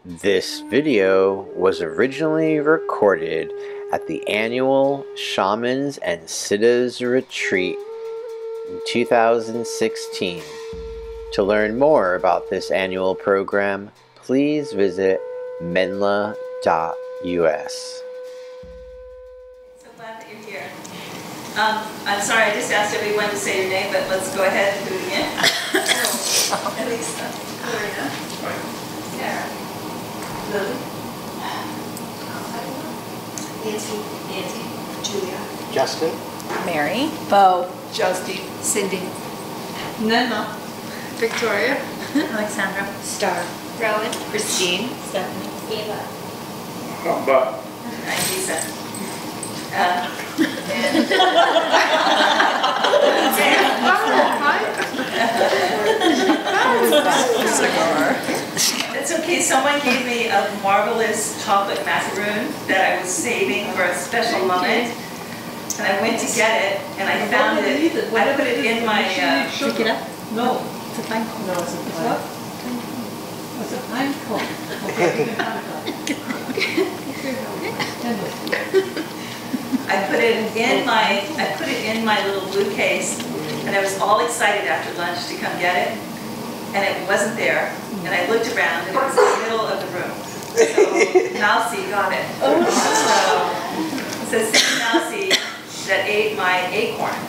This video was originally recorded at the annual Shamans and Siddhas Retreat in 2016. To learn more about this annual program, please visit Menla.us. So glad that you're here. I'm sorry, I just asked everyone to say your name, but let's go ahead and do it again. Elisa, Gloria, Sarah, Lily, Nancy, Julia, Justin, Mary, Bo, Justy, Cindy, Menla, Victoria, Alexandra, Star, Rowan, Christine, Stephanie, Eva. and Lisa. It's okay, someone gave me a marvelous chocolate macaroon that I was saving for a special moment. And I went to get it, and I found it. I put it in my... Pick it up? No. It's a pine cone. No, it's a pine. It's a pine cone. I put it in my little blue case, and I was all excited after lunch to come get it, and it wasn't there. And I looked around, and it was in the middle of the room. So Mousy got it. So it's the same Mousy that ate my acorn.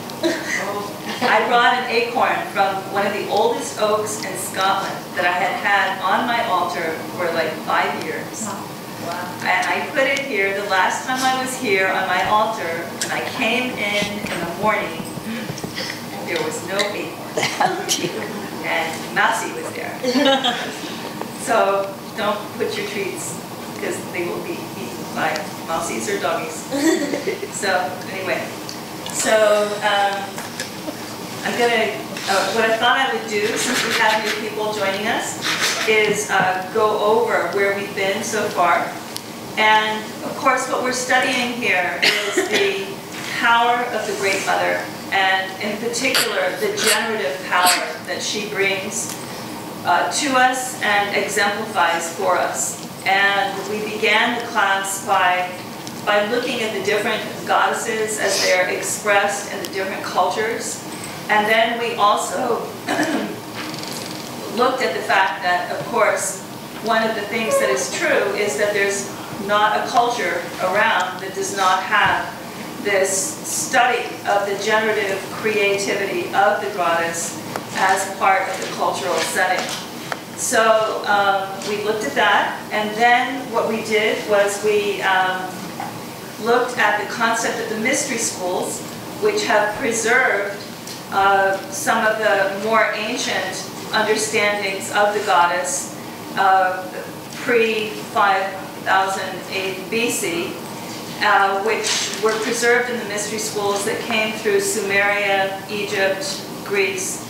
I brought an acorn from one of the oldest oaks in Scotland that I had had on my altar for like 5 years. Wow. And I put it here the last time I was here on my altar, and I came in the morning, and there was no acorn. And Mousy was there. So don't put your treats, because they will be eaten by mousies or doggies. So anyway, I'm gonna, what I thought I would do, since we have new people joining us, is go over where we've been so far. And of course what we're studying here is the power of the Great Mother, and in particular the generative power that she brings to us and exemplifies for us. And we began the class by looking at the different goddesses as they're expressed in the different cultures. And then we also looked at the fact that, of course, one of the things that is true is that there's not a culture around that does not have this study of the generative creativity of the goddess as part of the cultural setting. So we looked at that, and then what we did was we looked at the concept of the mystery schools, which have preserved some of the more ancient understandings of the goddess pre-5008 BC, which were preserved in the mystery schools that came through Sumeria, Egypt, Greece,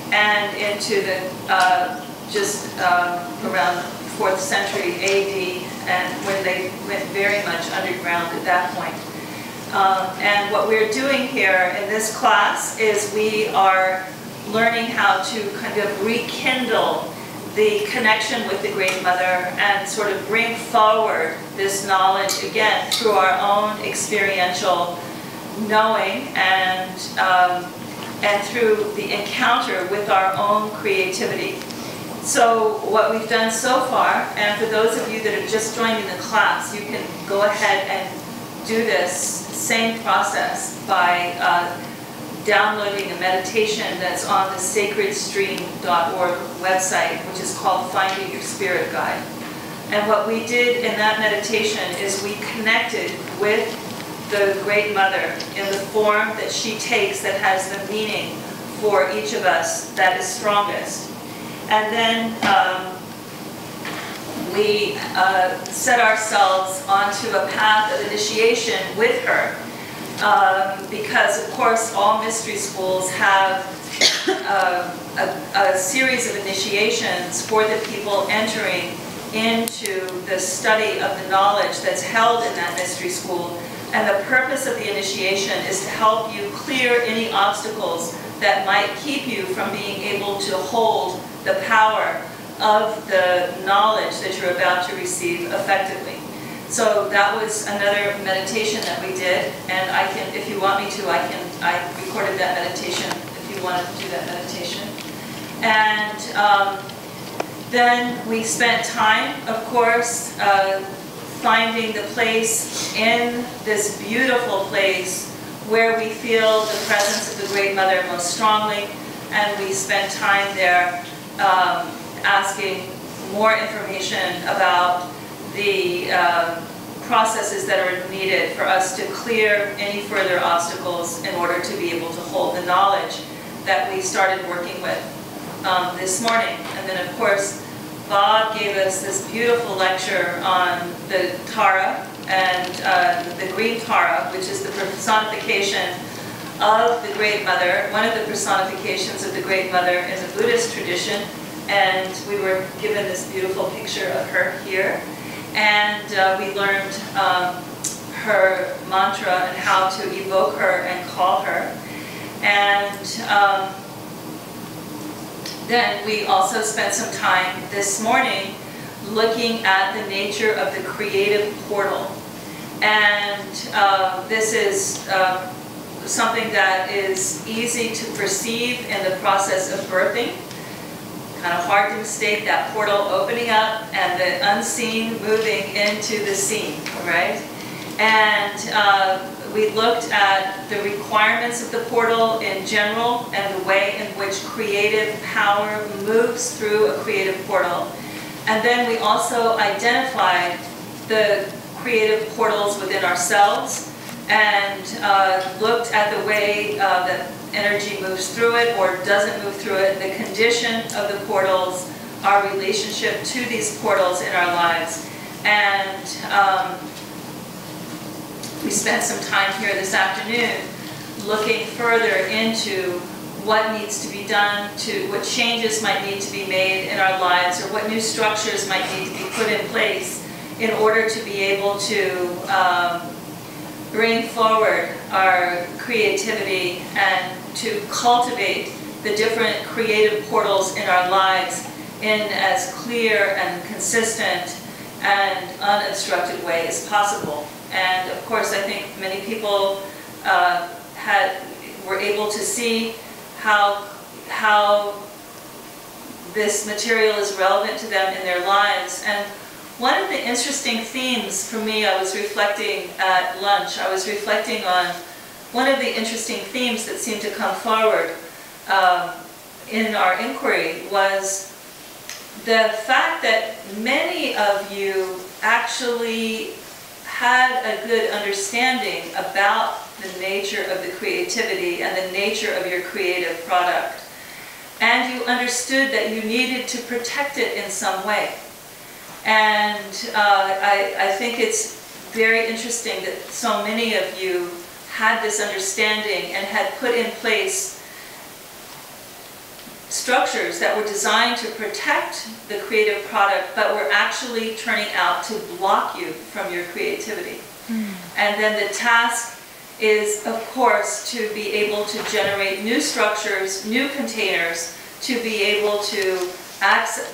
and into the around 4th century AD, and when they went very much underground at that point. And what we're doing here in this class is we are learning how to kind of rekindle the connection with the Great Mother and sort of bring forward this knowledge again through our own experiential knowing and through the encounter with our own creativity. So what we've done so far, and for those of you that have just joined in the class, you can go ahead and do this same process by downloading a meditation that's on the sacredstream.org website, which is called Finding Your Spirit Guide. And what we did in that meditation is we connected with the Great Mother in the form that she takes that has the meaning for each of us that is strongest. And then we set ourselves onto a path of initiation with her, because of course all mystery schools have a series of initiations for the people entering into the study of the knowledge that's held in that mystery school. And the purpose of the initiation is to help you clear any obstacles that might keep you from being able to hold the power of the knowledge that you're about to receive effectively. So that was another meditation that we did, and I can, if you want me to, I recorded that meditation if you want to do that meditation. And then we spent time, of course, finding the place in this beautiful place where we feel the presence of the Great Mother most strongly, and we spent time there asking more information about the processes that are needed for us to clear any further obstacles in order to be able to hold the knowledge that we started working with this morning. And then, of course, Bob gave us this beautiful lecture on the Tara and the green Tara, which is the personification of the Great Mother, one of the personifications of the Great Mother in the Buddhist tradition. And we were given this beautiful picture of her here. And we learned her mantra and how to evoke her and call her. And then we also spent some time this morning looking at the nature of the creative portal. And this is something that is easy to perceive in the process of birthing. Kind of hard to mistake that portal opening up and the unseen moving into the seen, right? And we looked at the requirements of the portal in general and the way in which creative power moves through a creative portal. And then we also identified the creative portals within ourselves and looked at the way that energy moves through it or doesn't move through it, the condition of the portals, our relationship to these portals in our lives. And we spent some time here this afternoon looking further into what needs to be done, to what changes might need to be made in our lives, or what new structures might need to be put in place in order to be able to bring forward our creativity and to cultivate the different creative portals in our lives in as clear and consistent and unobstructed way as possible. And of course, I think many people were able to see how this material is relevant to them in their lives. And one of the interesting themes for me, I was reflecting at lunch, I was reflecting on one of the interesting themes that seemed to come forward in our inquiry was the fact that many of you actually had a good understanding about the nature of the creativity and the nature of your creative product. And you understood that you needed to protect it in some way. And I think it's very interesting that so many of you had this understanding and had put in place structures that were designed to protect the creative product, but were actually turning out to block you from your creativity. And then the task is, of course, to be able to generate new structures, new containers, to be able to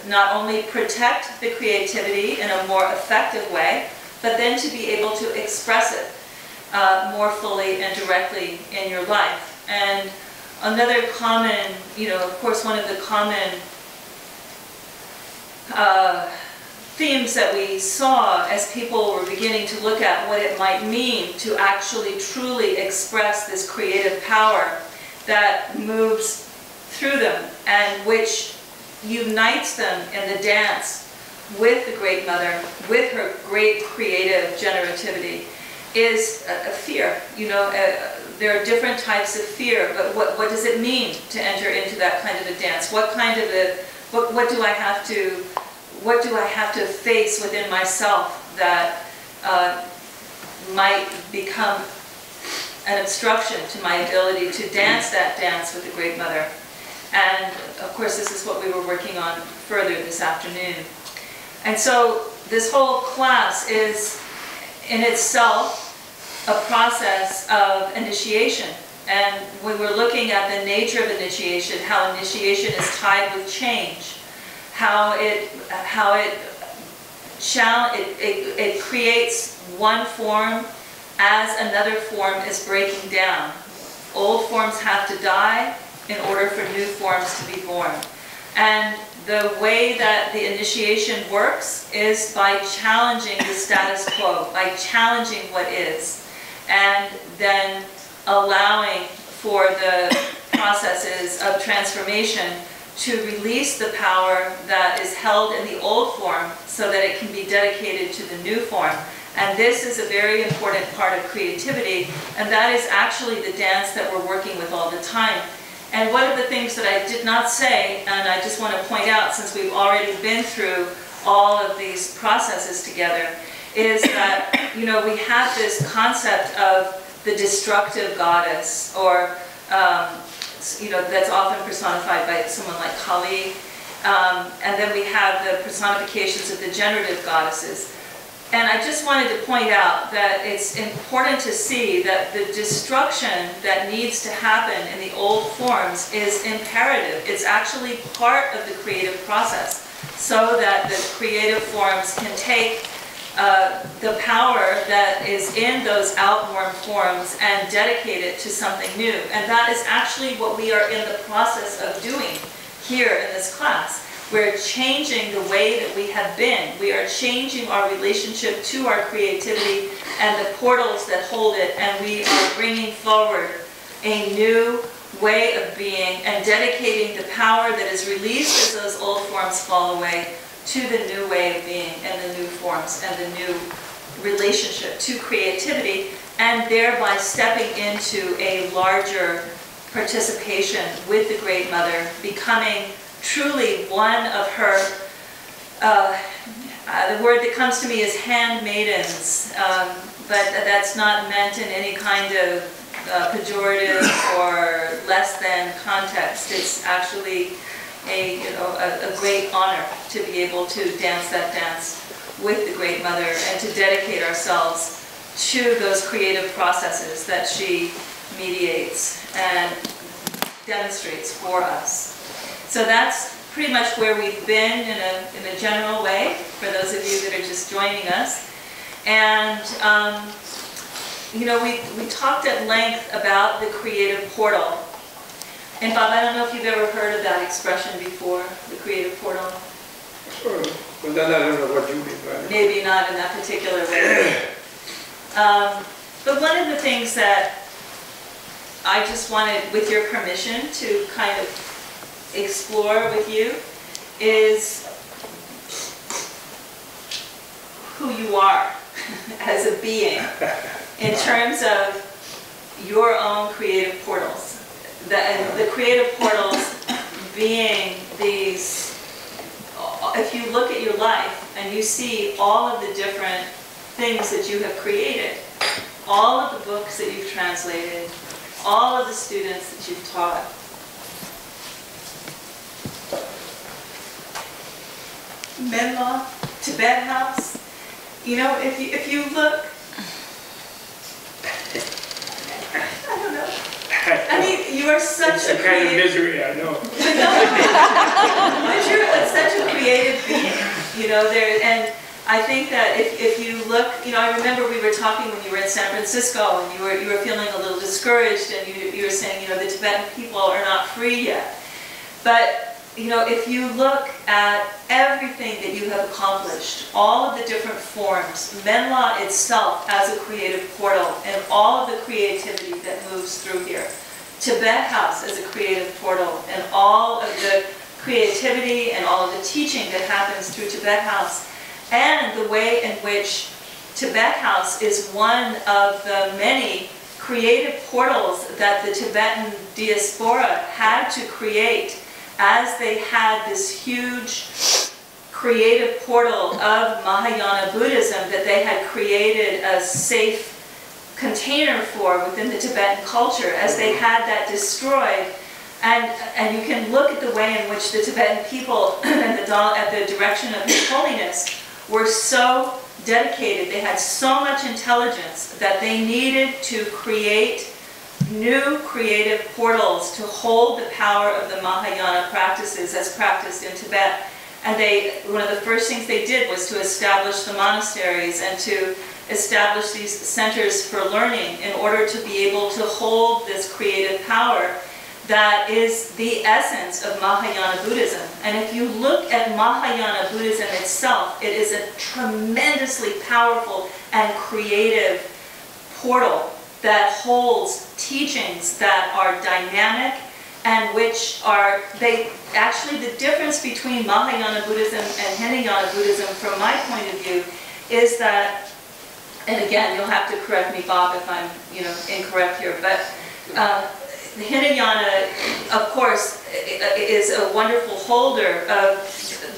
not only protect the creativity in a more effective way, but then to be able to express it more fully and directly in your life. And another common, of course, one of the common themes that we saw as people were beginning to look at what it might mean to actually truly express this creative power that moves through them and which unites them in the dance with the Great Mother, with her great creative generativity, is a fear. There are different types of fear, but what does it mean to enter into that kind of a dance? What do I have to face within myself that might become an obstruction to my ability to dance that dance with the Great Mother? And of course, this is what we were working on further this afternoon. And so this whole class is in itself a process of initiation. And when we're looking at the nature of initiation, how initiation is tied with change, it creates one form as another form is breaking down. Old forms have to die in order for new forms to be born. And the way that the initiation works is by challenging the status quo, by challenging what is, and then allowing for the processes of transformation to release the power that is held in the old form so that it can be dedicated to the new form. And this is a very important part of creativity, and that is actually the dance that we're working with all the time. And one of the things that I did not say, and I just want to point out since we've already been through all of these processes together, is that, you know, we have this concept of the destructive goddess, or you know, that's often personified by someone like Kali. And then we have the personifications of the generative goddesses. And I just wanted to point out that it's important to see that the destruction that needs to happen in the old forms is imperative. It's actually part of the creative process, so that the creative forms can take the power that is in those outworn forms and dedicate it to something new. And that is actually what we are in the process of doing here in this class. We're changing the way that we have been. We are changing our relationship to our creativity and the portals that hold it, and we are bringing forward a new way of being and dedicating the power that is released as those old forms fall away to the new way of being and the new forms and the new relationship to creativity, and thereby stepping into a larger participation with the Great Mother, becoming truly one of her, the word that comes to me is handmaidens, but that's not meant in any kind of pejorative or less than context. It's actually a great honor to be able to dance that dance with the Great Mother and to dedicate ourselves to those creative processes that she mediates and demonstrates for us. So that's pretty much where we've been in a general way, for those of you that are just joining us. And you know, we talked at length about the creative portal. And Bob, I don't know if you've ever heard of that expression before, the creative portal. Well, then I don't know what you mean by it. Maybe not in that particular way. But one of the things that I just wanted, with your permission, to kind of explore with you is who you are as a being in terms of your own creative portals. The creative portals being these, if you look at your life and you see all of the different things that you have created, all of the books that you've translated, all of the students that you've taught, Menla, Tibet House, you know, if you look, I don't know. I mean, you are such it's a kind of misery, I know. But you're such a creative being, you know, and I think that if you look, you know, I remember we were talking when you were in San Francisco and you were feeling a little discouraged, and you were saying, you know, the Tibetan people are not free yet. But, you know, if you look at everything that you have accomplished, all of the different forms, Menla itself as a creative portal and all of the creativity that moves through here, Tibet House as a creative portal and all of the creativity and all of the teaching that happens through Tibet House, and the way in which Tibet House is one of the many creative portals that the Tibetan diaspora had to create as they had this huge creative portal of Mahayana Buddhism that they had created a safe container for within the Tibetan culture, as they had that destroyed. And you can look at the way in which the Tibetan people at the direction of His Holiness were so dedicated. They had so much intelligence that they needed to create new creative portals to hold the power of the Mahayana practices as practiced in Tibet. And one of the first things they did was to establish the monasteries and to establish these centers for learning in order to be able to hold this creative power that is the essence of Mahayana Buddhism. And if you look at Mahayana Buddhism itself, it is a tremendously powerful and creative portal that holds teachings that are dynamic and which are, actually the difference between Mahayana Buddhism and Hinayana Buddhism from my point of view is that, and again, you'll have to correct me, Bob, if I'm incorrect here, but the Hinayana, of course, is a wonderful holder of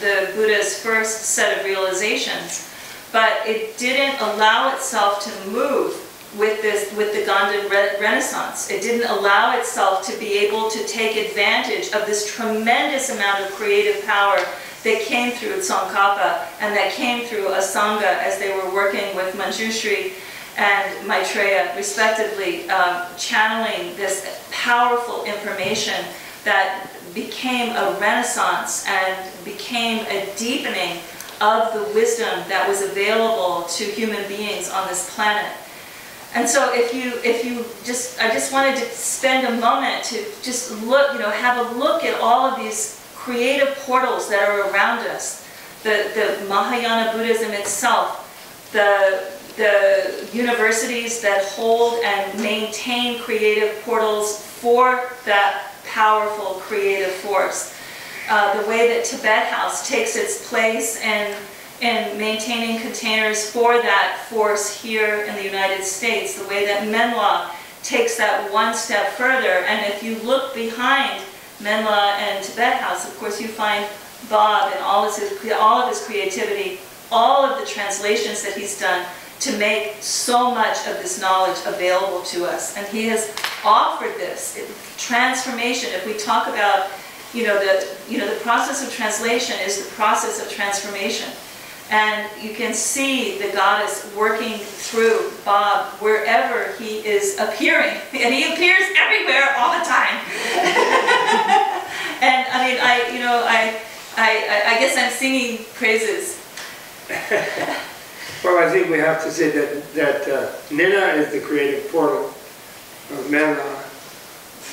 the Buddha's first set of realizations, but it didn't allow itself to move with the Ganden Renaissance. It didn't allow itself to be able to take advantage of this tremendous amount of creative power that came through Tsongkhapa and that came through Asanga as they were working with Manjushri and Maitreya, respectively, channeling this powerful information that became a renaissance and became a deepening of the wisdom that was available to human beings on this planet. And so I just wanted to spend a moment to just look, have a look at all of these creative portals that are around us. The Mahayana Buddhism itself, the universities that hold and maintain creative portals for that powerful creative force. The way that Tibet House takes its place in maintaining containers for that force here in the United States, the way that Menla takes that one step further. And if you look behind Menla and Tibet House, of course you find Bob and all of his creativity, all of the translations that he's done to make so much of this knowledge available to us. And he has offered this transformation. If we talk about, the process of translation is the process of transformation. And you can see the goddess working through Bob wherever he is appearing. And he appears everywhere all the time. And I mean, I guess I'm singing praises. Well, I think we have to say that Nina is the creative portal of Menla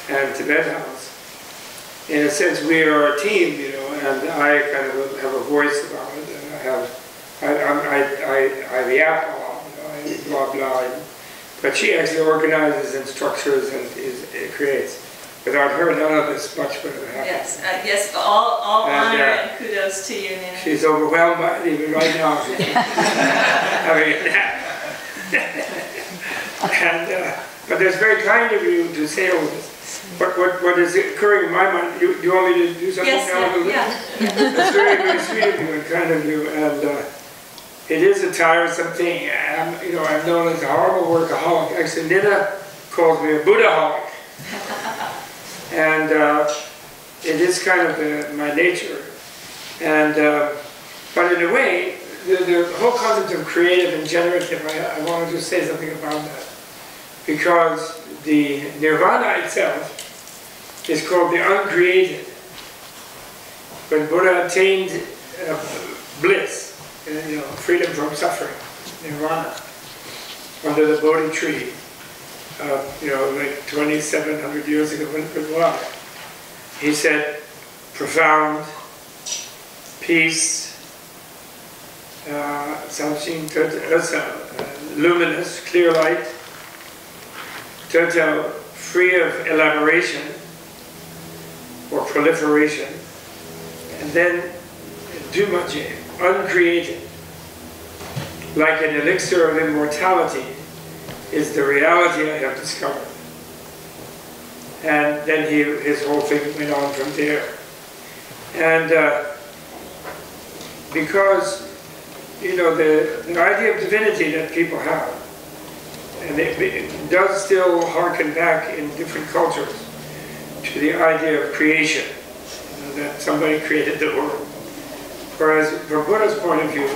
and Tibet House. In a sense, we are a team, and I kind of have a voice about it, and I yap a lot, blah blah. But she actually organizes and structures and creates. Without her, none of this much would have happened. Yes, yes. All honor and kudos to you, Nina. She's overwhelmed by it even right now. But that's very kind of you to say all this. What is occurring in my mind? Do you want me to do something now? Yeah. That's very, very sweet of you and kind of you. And it is a tiresome thing. I'm known as a horrible workaholic. Actually, Nina calls me a Buddhaholic. And it is kind of my nature. And but in a way, the whole concept of creative and generative, I wanted to say something about that. Because the nirvana itself is called the uncreated. When Buddha attained bliss, freedom from suffering, nirvana, under the Bodhi tree, like 2,700 years ago when it was, he said, profound peace, something luminous, clear light, total, free of elaboration or proliferation, and then dumaje, uncreated, like an elixir of immortality, is the reality I have discovered. And then his whole thing went on from there. And because, the idea of divinity that people have, and it does still harken back in different cultures to the idea of creation, that somebody created the world. Whereas from Buddha's point of view,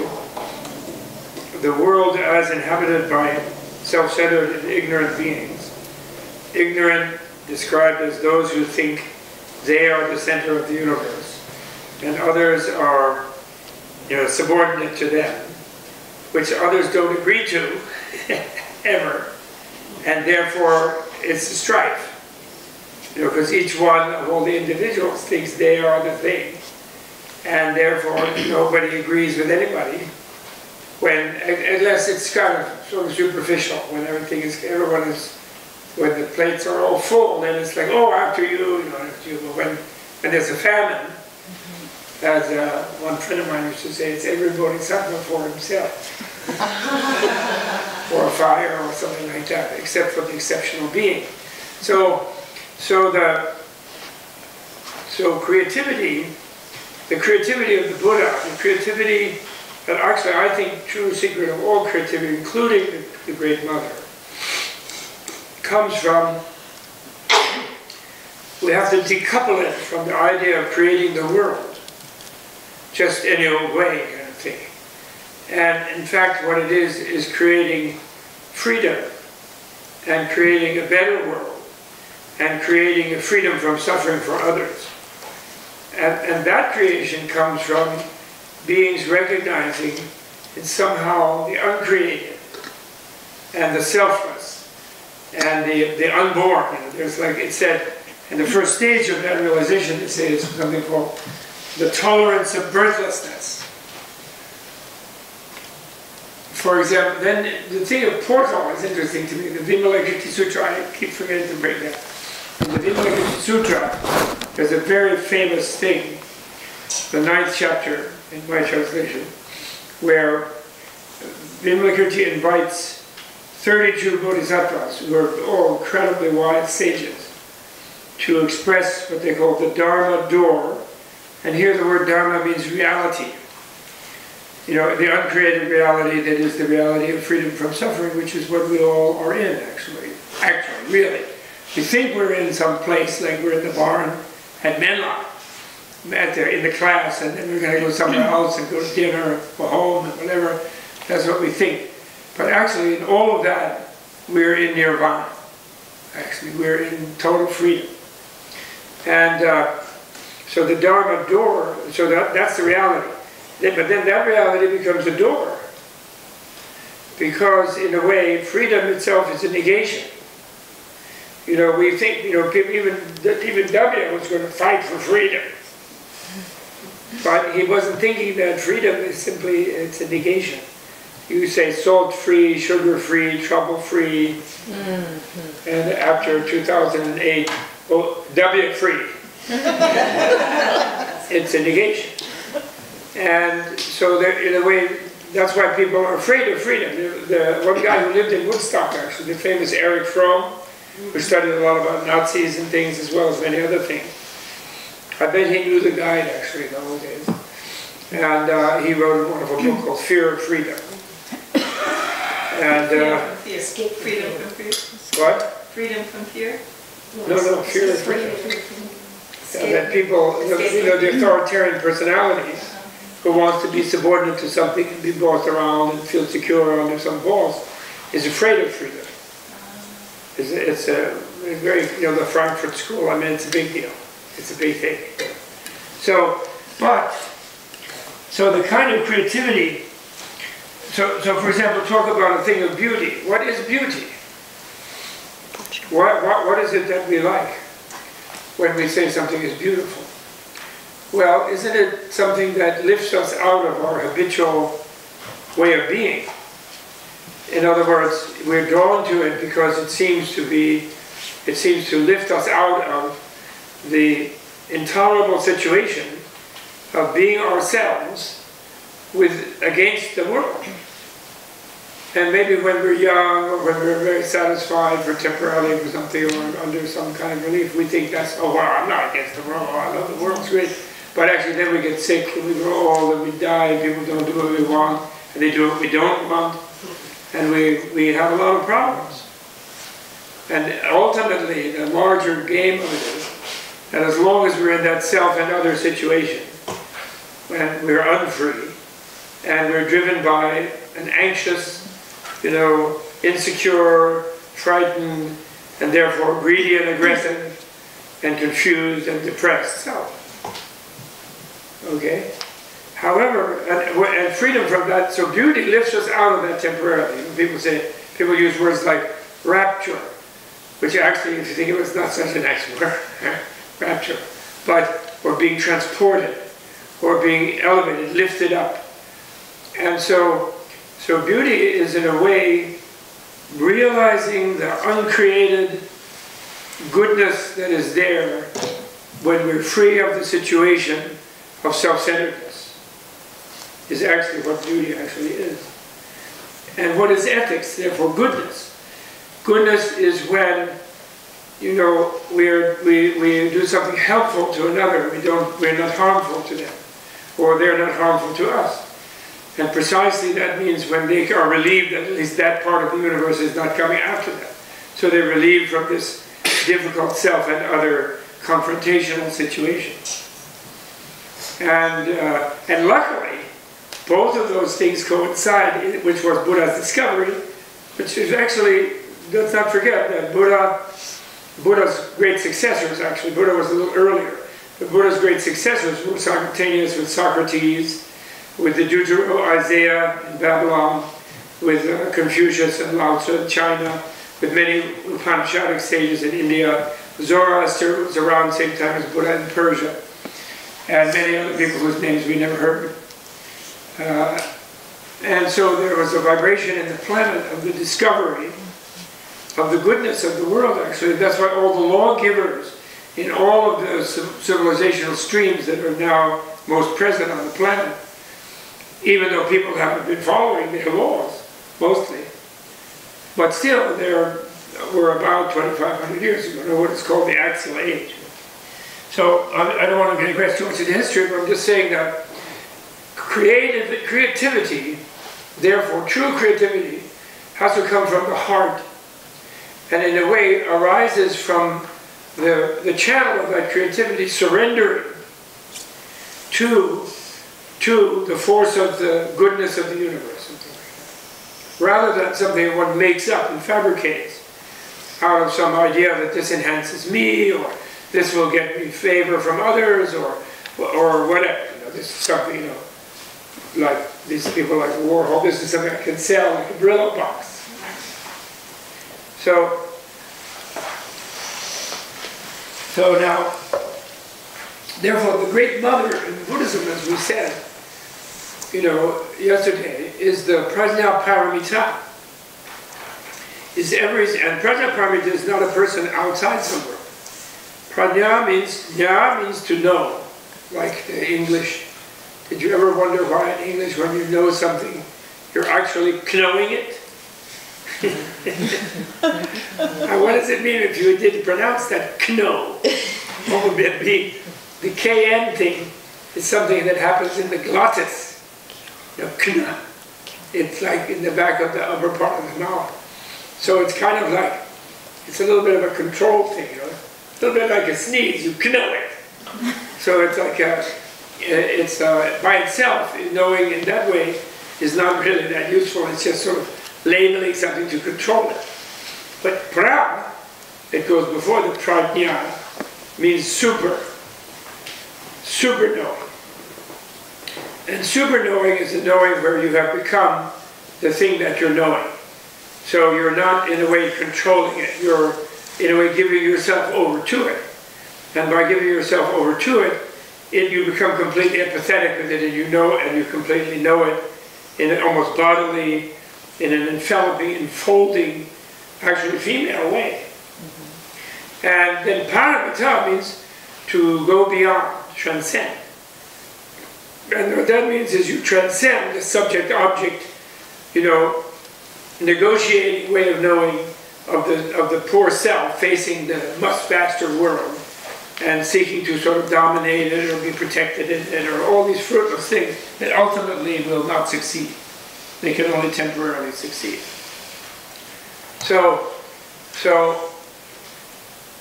the world as inhabited by self-centered and ignorant beings, ignorant described as those who think they are the center of the universe, and others are subordinate to them, which others don't agree to, ever, and therefore it's a strife. Because each one of all the individuals thinks they are the thing, and therefore nobody agrees with anybody, unless it's kind of sort of superficial, when when the plates are all full, then it's like, oh, after you, after you. But when there's a famine, as one friend of mine used to say, it's every bodhisattva for himself. Or a fire or something like that, except for the exceptional being. So creativity, the creativity of the Buddha, the creativity that actually I think true secret of all creativity, including the Great Mother, comes from, we have to decouple it from the idea of creating the world, just any old way kind of thing. And in fact what it is creating freedom, and creating a better world, and creating a freedom from suffering for others. And that creation comes from beings recognizing it's somehow the uncreated, and the selfless, and the unborn. There's, like it said, in the first stage of that realization, it says something called the tolerance of birthlessness. For example, then the thing of portal is interesting to me. The Vimalakirti Sutra, I keep forgetting to bring that. In the Vimalakirti Sutra, there's a very famous thing, the 9th chapter in my translation, where Vimalakirti invites 32 bodhisattvas, who are all incredibly wise sages, to express what they call the Dharma door. And here the word Dharma means reality. The uncreated reality that is the reality of freedom from suffering, which is what we all are in, actually. Actually, really. We think we're in some place, like we're in the barn at Menla, in the class, and then we're going to go somewhere else and go to dinner, go home, and whatever. That's what we think. But actually, in all of that, we're in nirvana. Actually, we're in total freedom. And so the Dharma door, so that's the reality. But then that reality becomes a door. Because in a way, freedom itself is a negation. We think, even W was going to fight for freedom. But he wasn't thinking that freedom is simply, it's a negation. You say salt-free, sugar-free, trouble-free, and after 2008, W-free. It's a negation. And so in a way, that's why people are afraid of freedom. The one guy who lived in Woodstock, actually, the famous Erich Fromm, who studied a lot about Nazis and things as well as many other things. I bet he knew the guide, actually, in the old days. And he wrote a wonderful book called Fear of Freedom. And escape freedom from fear. What? Freedom from fear. No, fear of freedom. That people, the authoritarian personalities who wants to be subordinate to something and be bossed around and feel secure under some boss is afraid of freedom. It's a very, the Frankfurt School, it's a big deal. It's a big thing. So the kind of creativity, so for example, talk about a thing of beauty. What is beauty? What is it that we like when we say something is beautiful? Well, isn't it something that lifts us out of our habitual way of being? In other words, we're drawn to it because it seems to lift us out of the intolerable situation of being ourselves against the world. And maybe when we're young, or when we're very satisfied for temporarily for something, or under some kind of relief, we think that's, oh wow, I'm not against the world, I love the world, it's great. But actually then we get sick, and we grow old, and we die, and people don't do what we want, and they do what we don't want, and we have a lot of problems. And ultimately, the larger game of it is that as long as we're in that self and other situation, when we're unfree, and we're driven by an anxious, insecure, frightened, and therefore greedy and aggressive, and confused and depressed self. Okay? However, and freedom from that, so beauty lifts us out of that temporarily. People use words like rapture, which actually, if you think of it, is not such a nice word, rapture, but, or being transported, or being elevated, lifted up. And so beauty is in a way realizing the uncreated goodness that is there when we're free of the situation of self-centeredness, is actually what beauty actually is. And what is ethics? Therefore, goodness. Goodness is when, you know, we do something helpful to another. We're not harmful to them, or they're not harmful to us. And precisely that means when they are relieved that at least that part of the universe is not coming after them. So they're relieved from this difficult self and other confrontational situations. And luckily, both of those things coincide, which was Buddha's discovery, which is actually, let's not forget that Buddha's great successors, actually, Buddha was a little earlier, but Buddha's great successors were simultaneous with Socrates, with the Isaiah in Babylon, with Confucius and Lao Tzu in China, with many Upanishadic sages in India. Zoroaster was around the same time as Buddha in Persia, and many other people whose names we never heard. And so there was a vibration in the planet of the discovery of the goodness of the world, actually. That's why all the lawgivers in all of the civilizational streams that are now most present on the planet, even though people haven't been following their laws, mostly, but still there were about 2,500 years ago, what is called the Axial Age. So I don't want to digress too much into history, but I'm just saying that creativity, therefore true creativity, has to come from the heart, and in a way arises from the channel of that creativity surrendering to the force of the goodness of the universe, rather than something one makes up and fabricates out of some idea that this enhances me, or this will get me favor from others, or whatever. You know, this is something, you know, like these people like Warhol, this is something I can sell like a Brillo box. So now, therefore, the great mother in Buddhism, as we said, you know, yesterday, is the Prajna Paramita. And Prajna Paramita is not a person outside somewhere. Prajna means to know, like the English. Did you ever wonder why in English, when you know something, you're actually knowing it? And what does it mean if you didn't pronounce that kno? What would it be? The KN thing is something that happens in the glottis. You know, kna. It's like in the back of the upper part of the mouth. So it's kind of like, it's a little bit of a control thing, you know? A little bit like a sneeze, you kno it. So it's like by itself, knowing in that way is not really that useful. It's just sort of labeling something to control it. But pra, it goes before the prajna, means super knowing. And super knowing is a knowing where you have become the thing that you're knowing. So you're not in a way controlling it, you're in a way giving yourself over to it. And by giving yourself over to it, you become completely empathetic with it, and you completely know it in an almost bodily, in an enveloping, enfolding, actually female way. And then paramita means to go beyond, transcend. And what that means is you transcend the subject-object, you know, negotiating way of knowing of the poor self facing the much faster world and seeking to sort of dominate it or be protected in it, or all these fruitless things that ultimately will not succeed. They can only temporarily succeed. So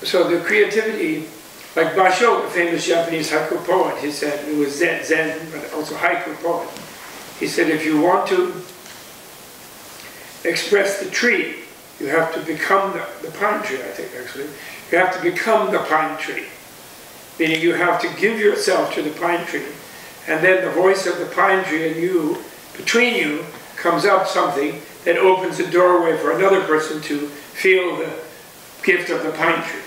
the creativity, like Basho, the famous Japanese haiku poet, he said, it was Zen, but also haiku poet. He said, if you want to express the tree, you have to become the pine tree, I think, actually. You have to become the pine tree. Meaning you have to give yourself to the pine tree and then the voice of the pine tree and you, between you, comes up something that opens a doorway for another person to feel the gift of the pine tree.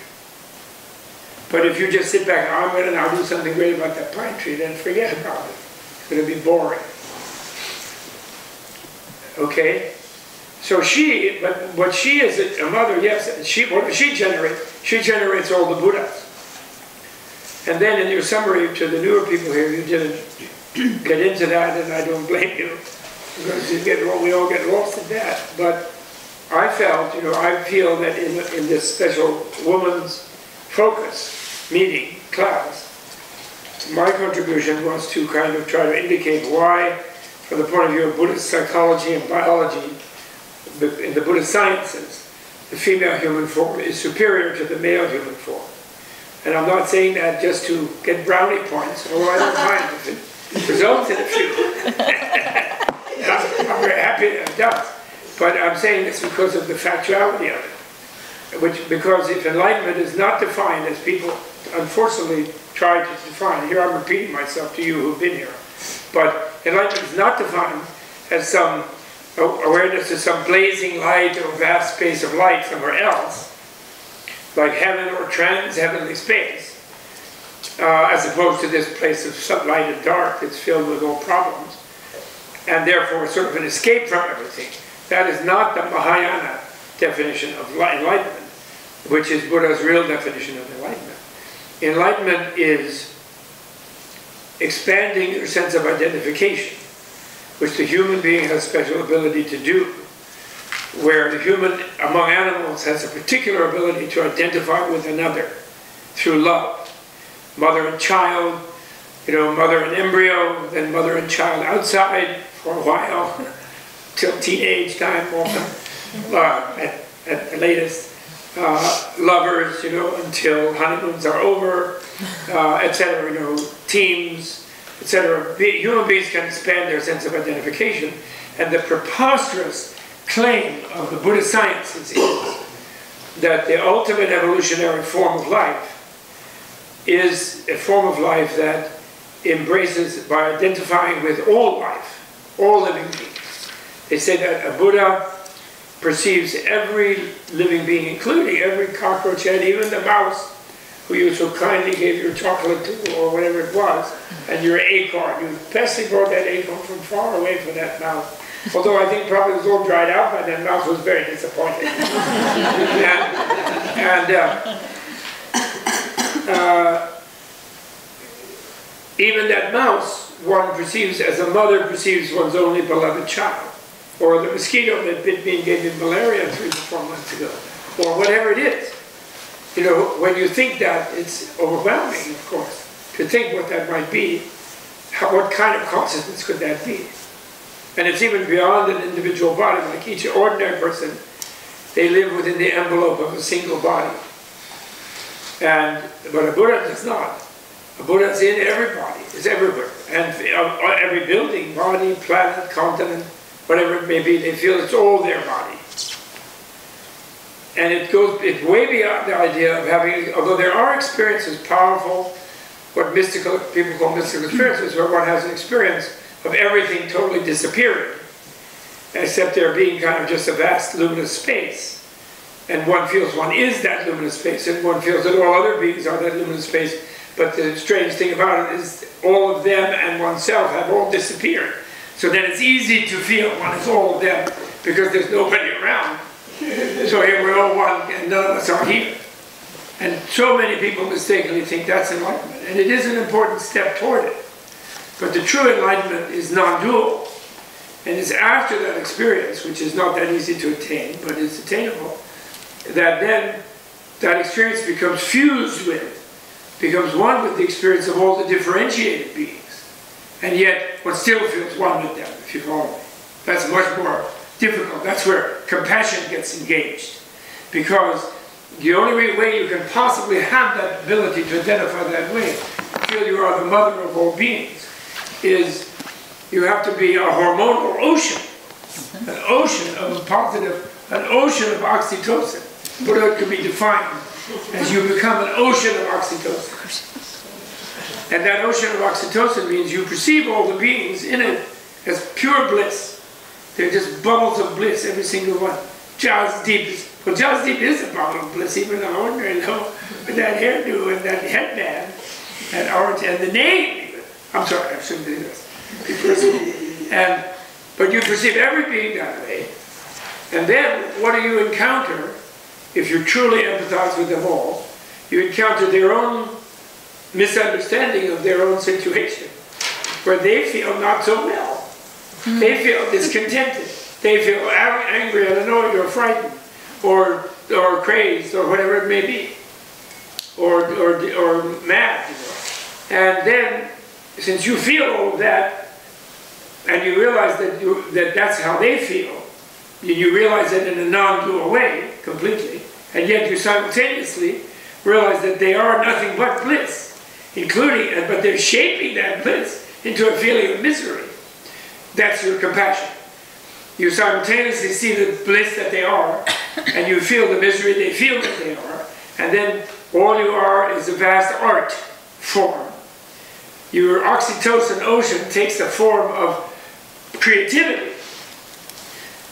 But if you just sit back, oh, I'm going to now do something great about that pine tree, then forget about it. It's going to be boring. Okay? So she, but what she is a mother, yes, what does she generate? She generates all the Buddhas. And then in your summary to the newer people here, you didn't get into that, and I don't blame you, because we all get lost in that. But I felt, I feel that in this special woman's focus meeting, class, my contribution was to kind of try to indicate why, from the point of view of Buddhist psychology and biology, in the Buddhist sciences, the female human form is superior to the male human form. And I'm not saying that just to get brownie points, although I don't mind if it results in a few. I'm very happy that it does. But I'm saying this because of the factuality of it. Because if enlightenment is not defined as people unfortunately try to define, here I'm repeating myself to you who've been here, but enlightenment is not defined as some awareness of some blazing light or vast space of light somewhere else, like heaven or trans-heavenly space, as opposed to this place of light and dark that's filled with all problems, and therefore sort of an escape from everything. That is not the Mahayana definition of enlightenment, which is Buddha's real definition of enlightenment. Enlightenment is expanding your sense of identification, which the human being has special ability to do, where the human among animals has a particular ability to identify with another through love. Mother and child, mother and embryo, then mother and child outside for a while, till teenage time often, at the latest, lovers, until honeymoons are over, etc., teams, etc. Human beings can expand their sense of identification, and the preposterous claim of the Buddhist sciences is that the ultimate evolutionary form of life is a form of life that embraces, by identifying with all life, all living beings. They say that a Buddha perceives every living being, including every cockroach head, even the mouse who you so kindly gave your chocolate to, or whatever it was, and your acorn. You pestily brought that acorn from far away from that mouse. Although I think probably it was all dried out by then, mouse was very disappointed. Even that mouse, one perceives as a mother perceives one's only beloved child. Or the mosquito that bit me and gave me malaria 3 to 4 months ago. Or whatever it is. When you think that, it's overwhelming, of course, to think what that might be. What kind of consciousness could that be? And it's even beyond an individual body. Like each ordinary person, they live within the envelope of a single body. But a Buddha does not. A Buddha is in every body, is everywhere. And every building, body, planet, continent, whatever it may be, they feel it's all their body. And it's way beyond the idea of having, although there are experiences, powerful, what people call mystical experiences, where one has an experience of everything totally disappearing, except there being kind of just a vast luminous space. And one feels one is that luminous space, and one feels that all other beings are that luminous space. But the strange thing about it is all of them and oneself have all disappeared. So then it's easy to feel one is all of them because there's nobody around. So here we're all one and none of us are here. And so many people mistakenly think that's enlightenment. And it is an important step toward it. But the true enlightenment is non-dual. And it's after that experience, which is not that easy to attain, but it's attainable, that then that experience becomes fused with, becomes one with the experience of all the differentiated beings. And yet, one still feels one with them, if you follow me. That's much more difficult. That's where compassion gets engaged. Because the only way you can possibly have that ability to identify that way, feel you are the mother of all beings, is you have to be a hormonal ocean. An ocean of positive, an ocean of oxytocin. Buddha could be defined as you become an ocean of oxytocin. And that ocean of oxytocin means you perceive all the beings in it as pure bliss. They're just bubbles of bliss, every single one. Jasdeep is a bubble of bliss, even on ordinary level, with that hairdo and that headband, and orange, and the name even. I'm sorry, I shouldn't do this. But you perceive every being that way. And then, what do you encounter, if you truly empathize with them all? You encounter their own misunderstanding of their own situation, where they feel not so well. They feel discontented. They feel angry and annoyed or frightened, or crazed, or whatever it may be, or mad. You know. And then, since you feel all of that, and you realize that that's how they feel, you realize it in a non-dual way, completely, and yet you simultaneously realize that they are nothing but bliss, but they're shaping that bliss into a feeling of misery. That's your compassion. You simultaneously see the bliss that they are, and you feel the misery they feel that they are, and then all you are is a vast art form. Your oxytocin ocean takes the form of creativity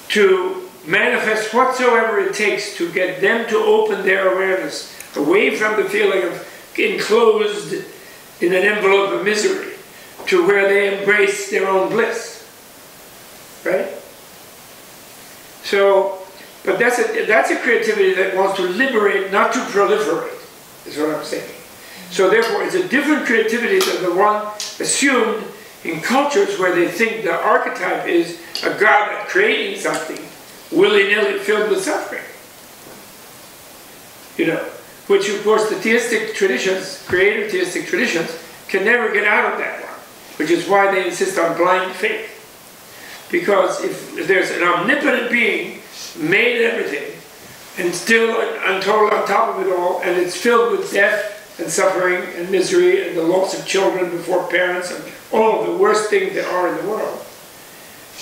to manifest whatsoever it takes to get them to open their awareness away from the feeling of enclosed in an envelope of misery to where they embrace their own bliss. Right? So, but that's a creativity that wants to liberate, not to proliferate, is what I'm saying. So therefore, it's a different creativity than the one assumed in cultures where they think the archetype is a god creating something willy-nilly filled with suffering. You know, which of course the theistic traditions, creative theistic traditions, can never get out of that one, which is why they insist on blind faith. Because if there's an omnipotent being, made everything, and still total on top of it all, and it's filled with death and suffering and misery and the loss of children before parents and all of the worst things there are in the world,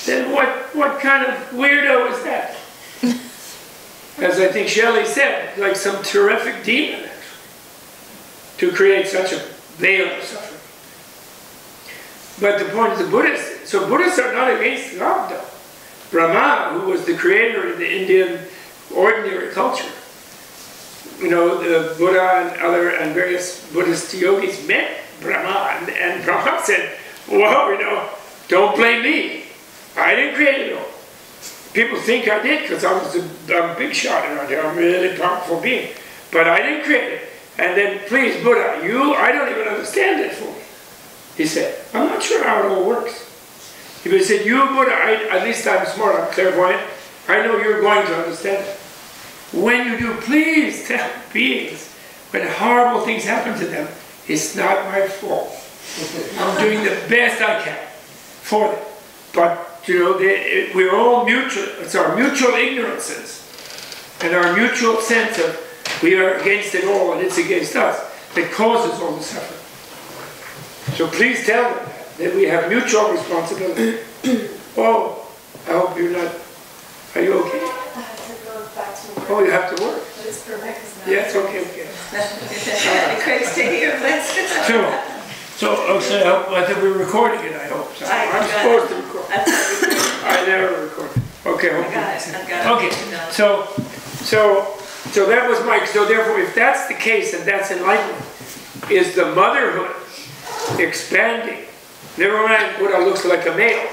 then what kind of weirdo is that? As I think Shelley said, like some terrific demon, actually, to create such a veil of suffering. But the point is the Buddhists, so Buddhists are not against God though. Brahma, who was the creator of the Indian ordinary culture, you know, the Buddha and various Buddhist yogis met Brahma, and Brahma said, well, you know, don't blame me. I didn't create it all. People think I did because I'm a big shot around here. I'm a really powerful being. But I didn't create it. And then, please, Buddha, I don't even understand it fully. He said, I'm not sure how it all works. He said, you, Buddha, at least I'm smart, I'm clairvoyant. I know you're going to understand it. When you do, please tell beings, when horrible things happen to them, it's not my fault. I'm doing the best I can for them. But, you know, we're all mutual. It's our mutual ignorances and our mutual sense of we are against it all and it's against us that causes all the suffering. So please tell them that we have mutual responsibility. Oh, I hope you're not. Are you okay? I have to go back to work. Oh, you have to work. But it's perfect because now. Yeah, it's okay. Craig's taking your place. So I think we're recording it, I hope. So I'm supposed to record. I never record. Okay, I got it. Okay, so that was Mike. So therefore, if that's the case, and that's enlightenment, is the motherhood expanding? Never mind Buddha looks like a male,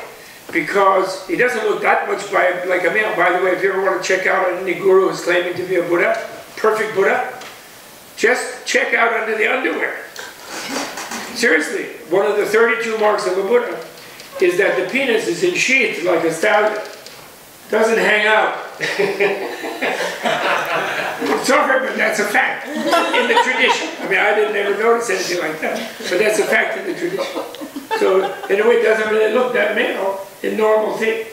because he doesn't look that much like a male. By the way, if you ever want to check out any guru who's claiming to be a Buddha, perfect Buddha, just check out under the underwear. Seriously, one of the 32 marks of a Buddha is that the penis is ensheathed like a stallion. Doesn't hang out. Sorry, but that's a fact in the tradition. I mean, I didn't ever notice anything like that, but that's a fact in the tradition. So, in a way, it doesn't really look that male in normal thing.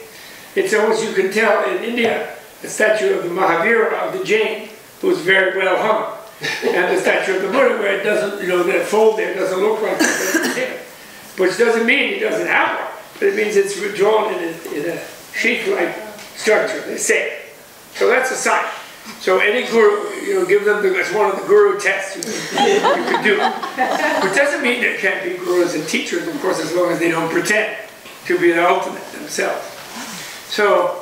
It's almost, you can tell in India, the statue of the Mahavira of the Jain, who's very well hung. And the statue of the Buddha, where it doesn't, you know, that fold there doesn't look like it. Which doesn't mean he doesn't have one, but it means it's drawn in a sheath-like structure, they say. So that's a sign. So any guru, give them it's one of the guru tests you can do. Which doesn't mean there can't be gurus and teachers, of course, as long as they don't pretend to be the ultimate themselves. So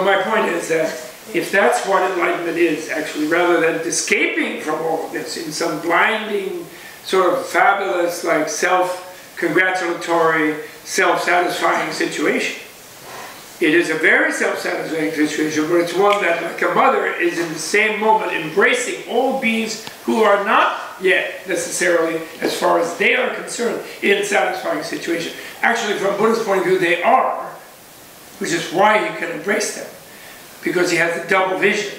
my point is that if that's what enlightenment is, actually, rather than escaping from all of this in some blinding, sort of fabulous, like self-congratulatory, self-satisfying situation, it is a very self-satisfying situation, but it's one that, like a mother, is in the same moment embracing all beings who are not yet necessarily, as far as they are concerned, in a satisfying situation. Actually, from Buddha's point of view, they are, which is why he can embrace them. Because he has a double vision,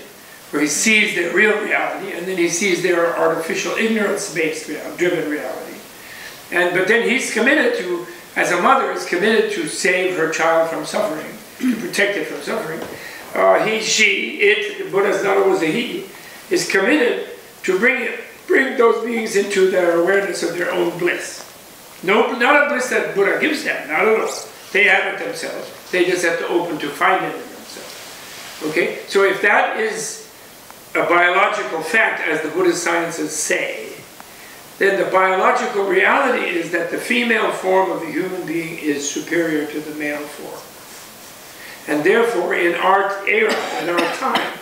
where he sees their real reality, and then he sees their artificial, ignorance-based, driven reality. But then he's committed to, as a mother, is committed to save her child from suffering, to protect it from suffering. He, she, it, Buddha's not always a he, is committed to bring those beings into their awareness of their own bliss. No, not a bliss that Buddha gives them, not at all. They have it themselves. They just have to open to find it in themselves. Okay? So if that is a biological fact, as the Buddhist sciences say, then the biological reality is that the female form of the human being is superior to the male form. And therefore, in our era, in our time,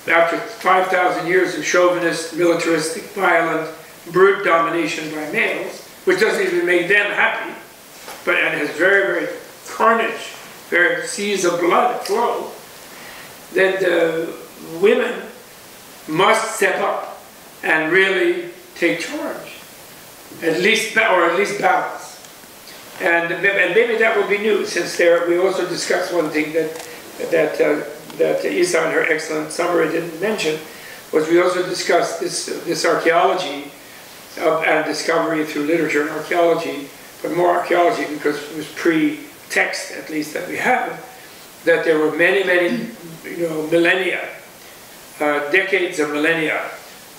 after 5,000 years of chauvinist, militaristic, violent, brute domination by males, which doesn't even make them happy, and has very, very carnage, very seas of blood flow, then the women must step up and really take charge, at least balance. And maybe that will be new, since we also discussed one thing that Isa in her excellent summary didn't mention, was we also discussed this archaeology and discovery through literature and archaeology, but more archaeology because it was pre-text, at least, that we have, that there were many, many, millennia, decades of millennia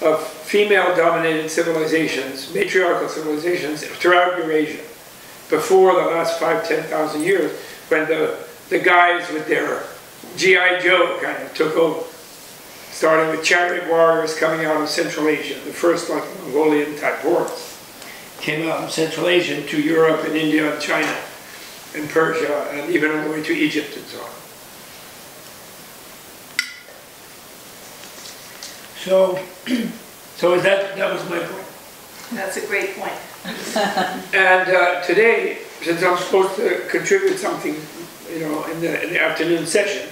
of female-dominated civilizations, matriarchal civilizations throughout Eurasia, before the last 5,000–10,000 years, when the guys with their G.I. Joe kind of took over, starting with chariot warriors coming out of Central Asia, the first like Mongolian type hordes came out of Central Asia to Europe and India and China and Persia and even all the way to Egypt and so on. So that was my point. That's a great point. And today, since I'm supposed to contribute something, in the afternoon session,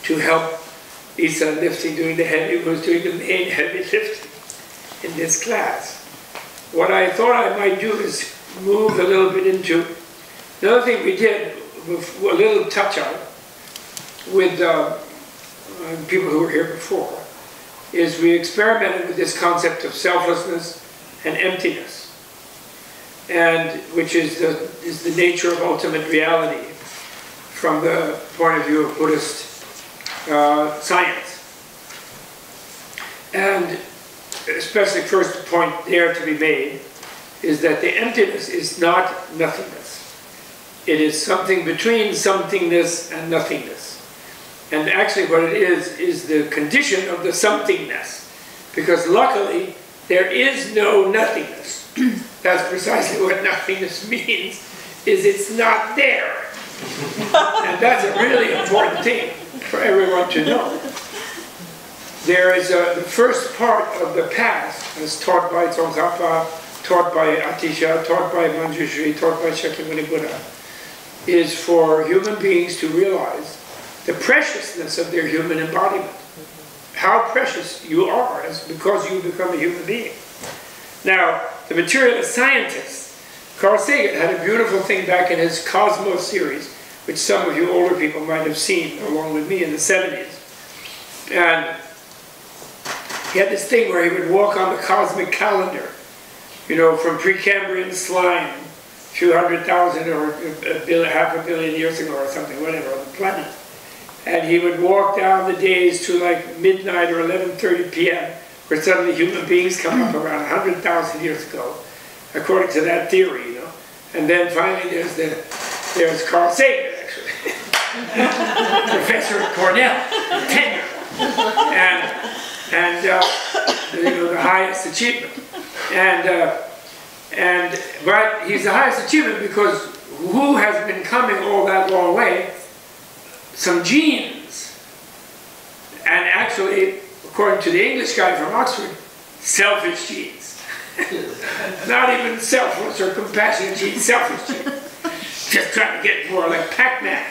to help Isa lifting, doing the main heavy lifting in this class, what I thought I might do is move a little bit into another thing we did, with a little touch-up with people who were here before, is we experimented with this concept of selflessness and emptiness, and which is the nature of ultimate reality from the point of view of Buddhist science. And especially first point there to be made is that the emptiness is not nothingness. It is something between somethingness and nothingness. And actually what it is the condition of the somethingness. Because luckily, there is no nothingness. That's precisely what nothingness means, is it's not there. And that's a really important thing for everyone to know. There is the first part of the path, as taught by Tsongkhapa, taught by Atisha, taught by Manjushri, taught by Shakyamuni Buddha, is for human beings to realize the preciousness of their human embodiment. How precious you are because you become a human being. Now, the materialist scientist, Carl Sagan, had a beautiful thing back in his Cosmos series, which some of you older people might have seen along with me in the 70s. And he had this thing where he would walk on the cosmic calendar, from Precambrian slime, a few 100,000 or half a billion years ago or something, whatever, on the planet. And he would walk down the days to like midnight or 11:30 p.m., where suddenly human beings come up around 100,000 years ago, according to that theory, And then finally there's Carl Sagan, actually. professor at Cornell, tenure, and the highest achievement. But he's the highest achievement because who has been coming all that long way? Some genes. And actually, according to the English guy from Oxford, selfish genes. Not even selfless or compassionate genes, selfish genes. Just trying to get more like Pac-Man.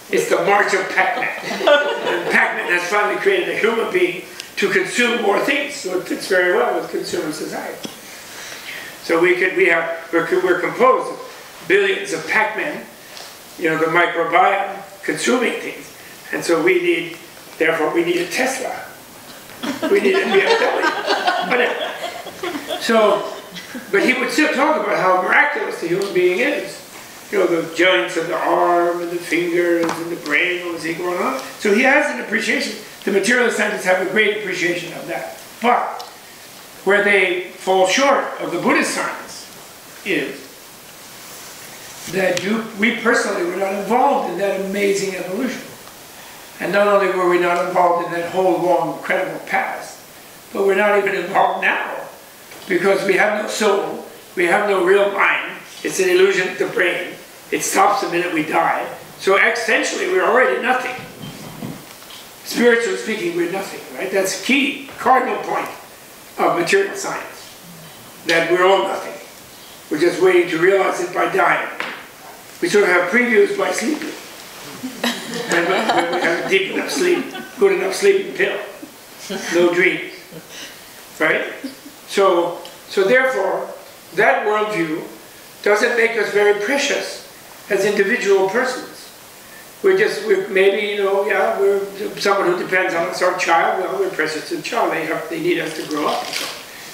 It's the march of Pac-Man. And Pac-Man has finally created a human being to consume more things, so it fits very well with consumer society. So we're composed of billions of Pac-Men, the microbiome consuming things, and so therefore we need a Tesla. We need a BMW. Whatever. So, but he would still talk about how miraculous the human being is. The joints of the arm and the fingers and the brain, what was he going on? So he has an appreciation. The materialist scientists have a great appreciation of that. But where they fall short of the Buddhist science is that we personally were not involved in that amazing evolution. And not only were we not involved in that whole long, incredible past, but we're not even involved now. Because we have no soul, we have no real mind. It's an illusion of the brain. It stops the minute we die. So essentially, we're already nothing. Spiritually speaking, we're nothing, right? That's a key, cardinal point of material science. That we're all nothing. We're just waiting to realize it by dying. We sort of have previews by sleeping. When we have a deep enough sleep, good enough sleeping pill. No dreams. Right? So therefore, that worldview doesn't make us very precious as individual persons. We're we're someone who depends on us, our child. Well, we're precious to the child. They need us to grow up.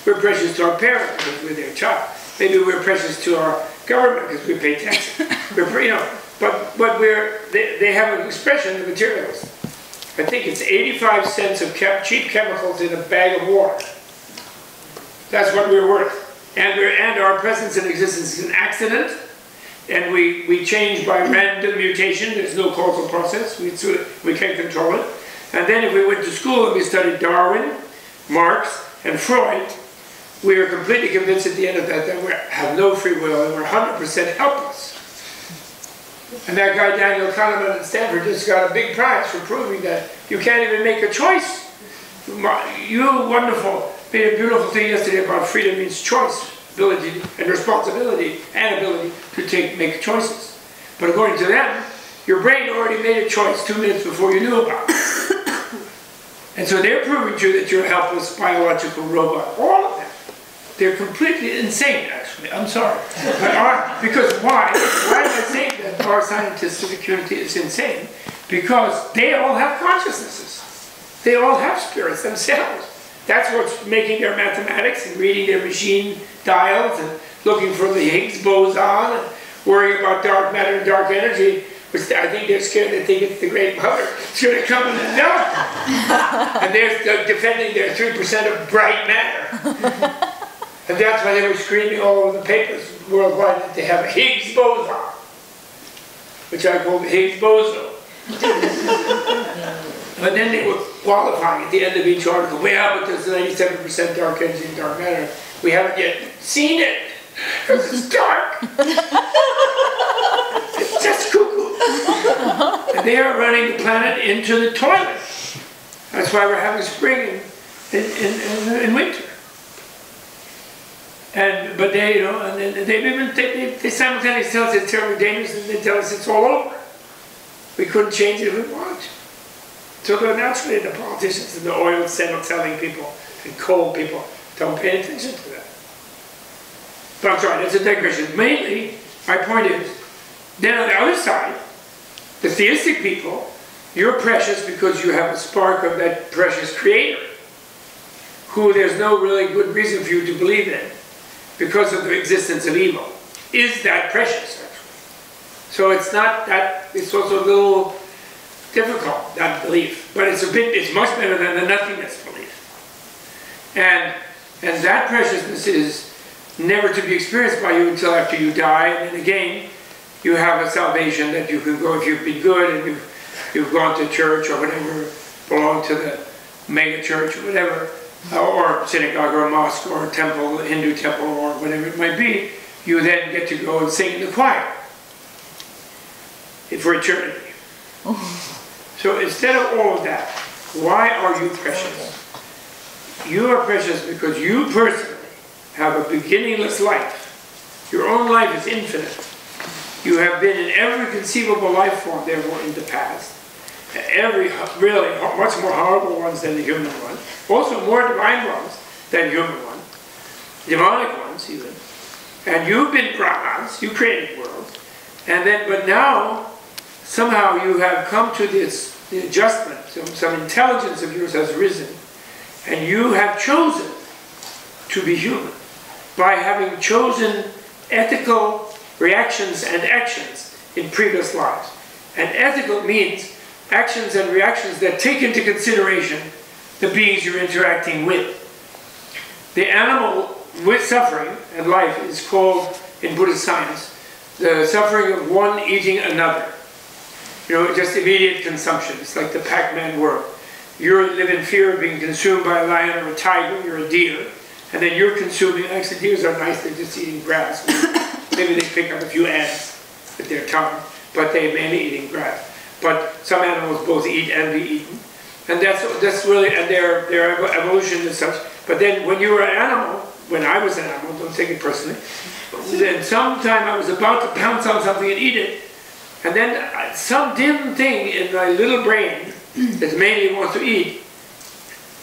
We're precious to our parents because we're their child. Maybe we're precious to our government because we pay taxes. But they have an expression of materialism. I think it's 85 cents of cheap chemicals in a bag of water. That's what we're worth. And our presence and existence is an accident. And we change by random mutation. There's no causal process. We can't control it. And then if we went to school and we studied Darwin, Marx, and Freud, we are completely convinced at the end of that we have no free will and we're 100% helpless. And that guy Daniel Kahneman at Stanford just got a big prize for proving that you can't even make a choice. You wonderful, made a beautiful thing yesterday about freedom means choice, ability and responsibility and ability to make choices. But according to them, your brain already made a choice 2 minutes before you knew about it. And so they're proving to you that you're a helpless biological robot. All of them. They're completely insane, actually. I'm sorry. But because why? Why am I saying that our scientific community is insane? Because they all have consciousnesses. They all have spirits themselves. That's what's making their mathematics and reading their machine dials and looking for the Higgs boson and worrying about dark matter and dark energy, which I think they're scared they think it's the Great Mother. It's going to come in and melt them. And they're defending their 3% of bright matter. And that's why they were screaming all over the papers worldwide that they have a Higgs boson, which I call the Higgs boson. But then they were qualifying at the end of each article. Well, but there's 97% dark energy and dark matter. We haven't yet seen it because it's dark. It's just cuckoo. And they are running the planet into the toilet. That's why we're having spring in winter. But they, they simultaneously tell us it's terribly dangerous, and they tell us it's all over. We couldn't change it if we wanted to. So naturally, the politicians and the oil selling people and coal people don't pay attention to that. But I'm sorry, that's a digression. Mainly, my point is, then on the other side, the theistic people, you're precious because you have a spark of that precious creator, who there's no really good reason for you to believe in, because of the existence of evil. Is that precious, actually? So it's not that, it's also a little difficult, that belief. But it's much better than the nothingness belief. And that preciousness is never to be experienced by you until after you die. And then again, you have a salvation that you can go, if you've been good and you've you've gone to church or whatever, belong to the mega church or whatever, or synagogue or mosque or temple, Hindu temple or whatever it might be, you then get to go and sing in the choir for eternity. So instead of all of that, why are you precious? You are precious because you personally have a beginningless life. Your own life is infinite. You have been in every conceivable life form therefore in the past. Every really much more horrible ones than the human one. Also more divine ones than human ones. Demonic ones even. And you've been Brahmans, you created worlds. And then, but now, somehow you have come to this adjustment. Some intelligence of yours has risen. And you have chosen to be human by having chosen ethical reactions and actions in previous lives. And ethical means actions and reactions that take into consideration the beings you're interacting with. The animal with suffering and life is called, in Buddhist science, the suffering of one eating another. You know, just immediate consumption. It's like the Pac-Man world. You live in fear of being consumed by a lion or a tiger, you're a deer, and then you're consuming, actually deers are nice, they're just eating grass. Maybe they pick up a few ants with their tongue, but they're mainly eating grass. But some animals both eat and be eaten. And that's really, and their evolution is such. But then when you were an animal, when I was an animal, don't take it personally, then sometime I was about to pounce on something and eat it, and then some dim thing in my little brain that mainly wants to eat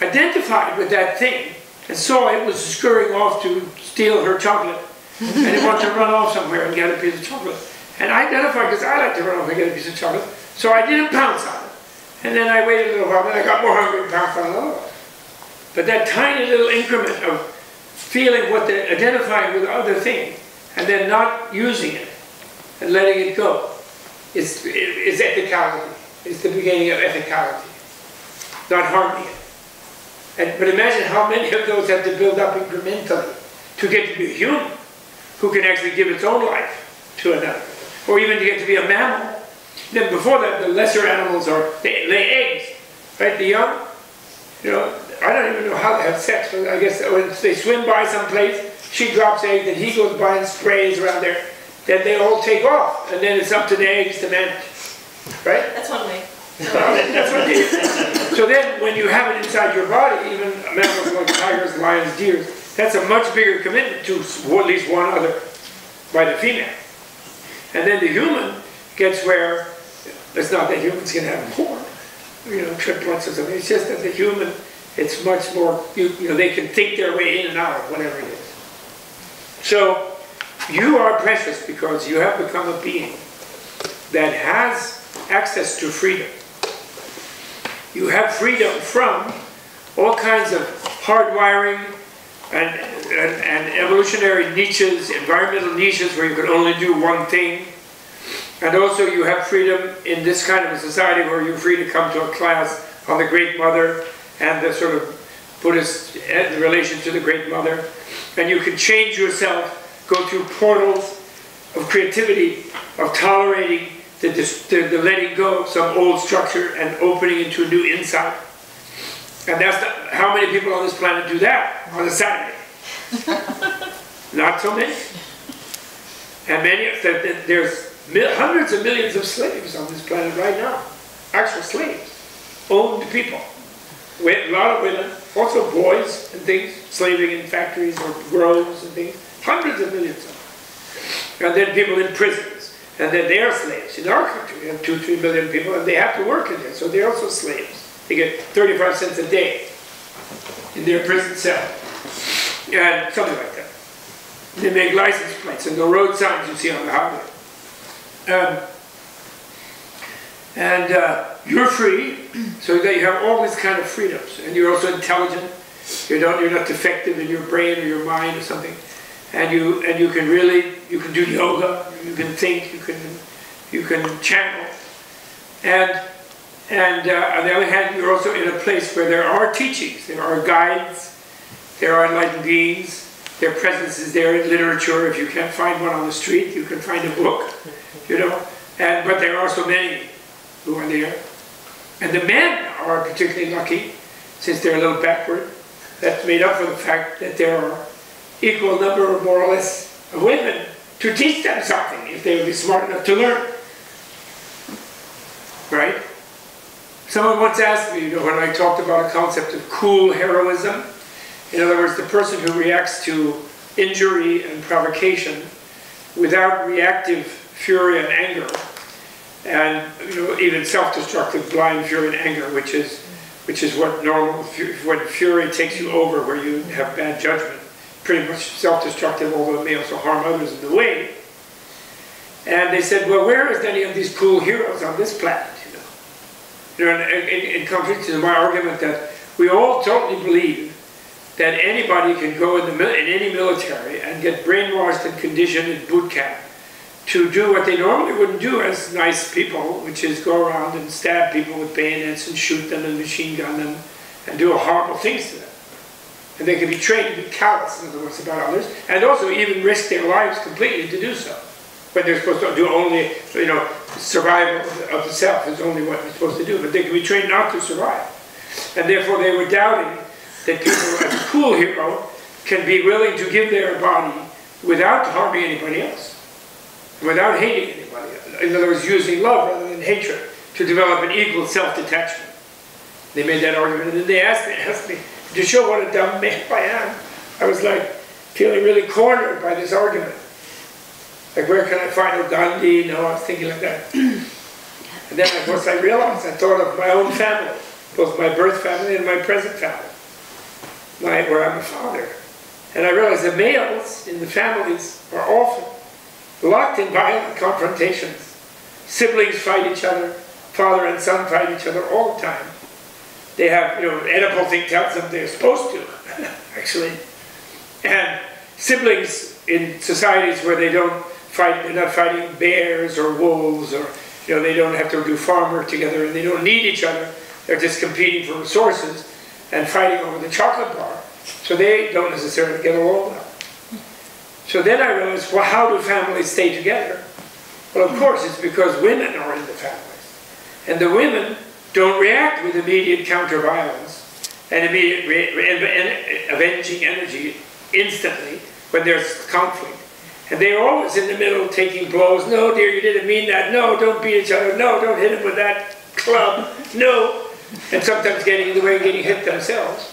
identified with that thing and saw it was scurrying off to steal her chocolate, and it wanted to run off somewhere and get a piece of chocolate. And I identified because I like to run off and get a piece of chocolate, so I didn't pounce on it. And then I waited a little while, and I got more hungry and pounced on another one. But that tiny little increment of feeling what they're identifying with other things, and then not using it, and letting it go, is ethicality. It's the beginning of ethicality, not harming it. But imagine how many of those have to build up incrementally to get to be a human, who can actually give its own life to another, or even to get to be a mammal. Then before that, the lesser animals they lay eggs, right? The young, you know, I don't even know how they have sex, but I guess when they swim by some place, she drops eggs, and he goes by and sprays around there. Then they all take off, and then it's up to the eggs to manage, right? That's one way. That's what it is. So then, when you have it inside your body, even mammals like tigers, lions, deer, that's a much bigger commitment to at least one other by the female. And then the human gets where it's not that humans can have more, you know, triplets or something. It's just that the human, it's much more, you know, they can think their way in and out of whatever it is. So you are precious because you have become a being that has access to freedom. You have freedom from all kinds of hardwiring and evolutionary niches, environmental niches where you can only do one thing. And also you have freedom in this kind of a society where you're free to come to a class on the Great Mother and the sort of Buddhist relation to the Great Mother. And you can change yourself, go through portals of creativity, of tolerating the letting go of some old structure and opening into a new insight. And that's how many people on this planet do that on a Saturday? Not so many. And there's hundreds of millions of slaves on this planet right now. Actual slaves. Owned people. With a lot of women, also boys and things, slaving in factories or groves and things. Hundreds of millions of them. And then people in prisons. And then they are slaves. In our country, we have 2-3 million people, and they have to work in there, so they're also slaves. They get 35 cents a day in their prison cell. And something like that. They make license plates and the road signs you see on the highway. You're free, so that you have all these kind of freedoms, and you're also intelligent. You're not defective in your brain or your mind or something, and you can do yoga, you can think, you can channel, and on the other hand, you're also in a place where there are teachings, there are guides, there are enlightened beings. Their presence is there in literature. If you can't find one on the street, you can find a book, you know. But there are so many who are there. And the men are particularly lucky, since they're a little backward. That's made up for the fact that there are equal number, more or less, of women to teach them something, if they would be smart enough to learn. Right? Someone once asked me, when I talked about a concept of cool heroism, in other words, the person who reacts to injury and provocation without reactive fury and anger, and even self-destructive blind fury and anger, which is what when fury takes you over, where you have bad judgment, pretty much self-destructive, although it may also harm others in the way. And they said, well, where is any of these cool heroes on this planet? In contrast to my argument that we all totally believe that anybody can go in any military and get brainwashed and conditioned in boot camp to do what they normally wouldn't do as nice people, which is go around and stab people with bayonets and shoot them and machine gun them and do horrible things to them. And they can be trained to be callous, in other words, about others, and also even risk their lives completely to do so. When they're supposed to do only, survival of the self is only what they're supposed to do, but they can be trained not to survive. And therefore they were doubting that people as a cool hero can be willing to give their body without harming anybody else, without hating anybody else. In other words, using love rather than hatred to develop an equal self-detachment. They made that argument, and then they asked me to show what a dumb man I am. I was like feeling really cornered by this argument. Like, where can I find a Gandhi? I was thinking like that. And then, of course, I realized, I thought of my own family, both my birth family and my present family, where I'm a father. And I realized the males in the families are often locked in violent confrontations. Siblings fight each other, father and son fight each other all the time. They have, Oedipal thing tells them they're supposed to, actually. And siblings in societies where they're not fighting bears or wolves, or they don't have to do farm work together, and they don't need each other. They're just competing for resources and fighting over the chocolate bar. So they don't necessarily get along well. So then I realized, well, how do families stay together? Well, of course, it's because women are in the families. And the women don't react with immediate counter-violence and immediate avenging energy instantly when there's conflict. And they're always in the middle taking blows. No, dear, you didn't mean that. No, don't beat each other. No, don't hit him with that club. No. And sometimes getting in the way and getting hit themselves.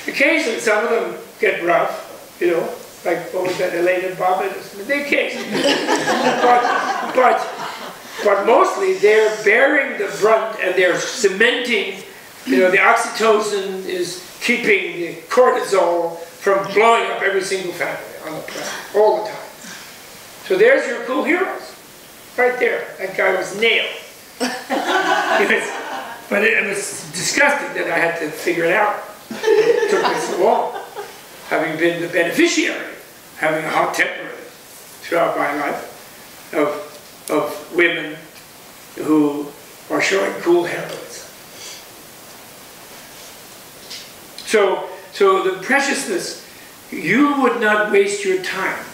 Occasionally, some of them get rough, like what was that, Elaine Bob? They occasionally. But mostly they're bearing the brunt, and they're cementing, the oxytocin is keeping the cortisol from blowing up every single family on the planet, all the time. So there's your cool heroes, right there. That guy was nailed. But it was disgusting that I had to figure it out. It took me so long, having been the beneficiary, having a hot temper throughout my life, of women who are showing cool heroism. So the preciousness, you would not waste your time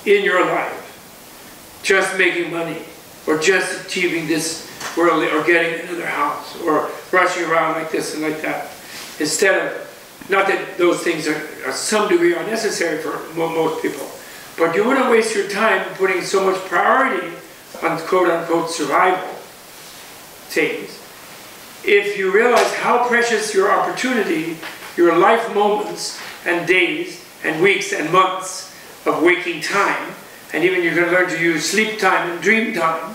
in your life just making money, or just achieving this worldly, or getting another house, or rushing around like this and like that. Instead of, not that those things are some degree are necessary for most people, but you wouldn't waste your time putting so much priority on quote-unquote survival things if you realize how precious your opportunity, your life moments and days and weeks and months of waking time, and even you're going to learn to use sleep time and dream time,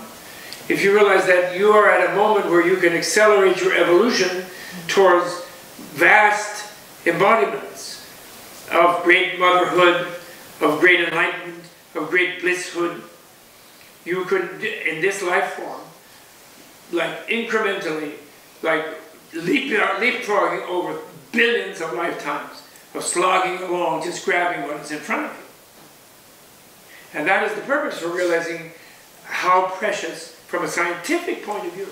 if you realize that you are at a moment where you can accelerate your evolution towards vast embodiments of great motherhood, of great enlightenment, of great blisshood, you could, in this life form, like incrementally, like leapfrogging over billions of lifetimes of slogging along, just grabbing what is in front of you. And that is the purpose for realizing how precious, from a scientific point of view,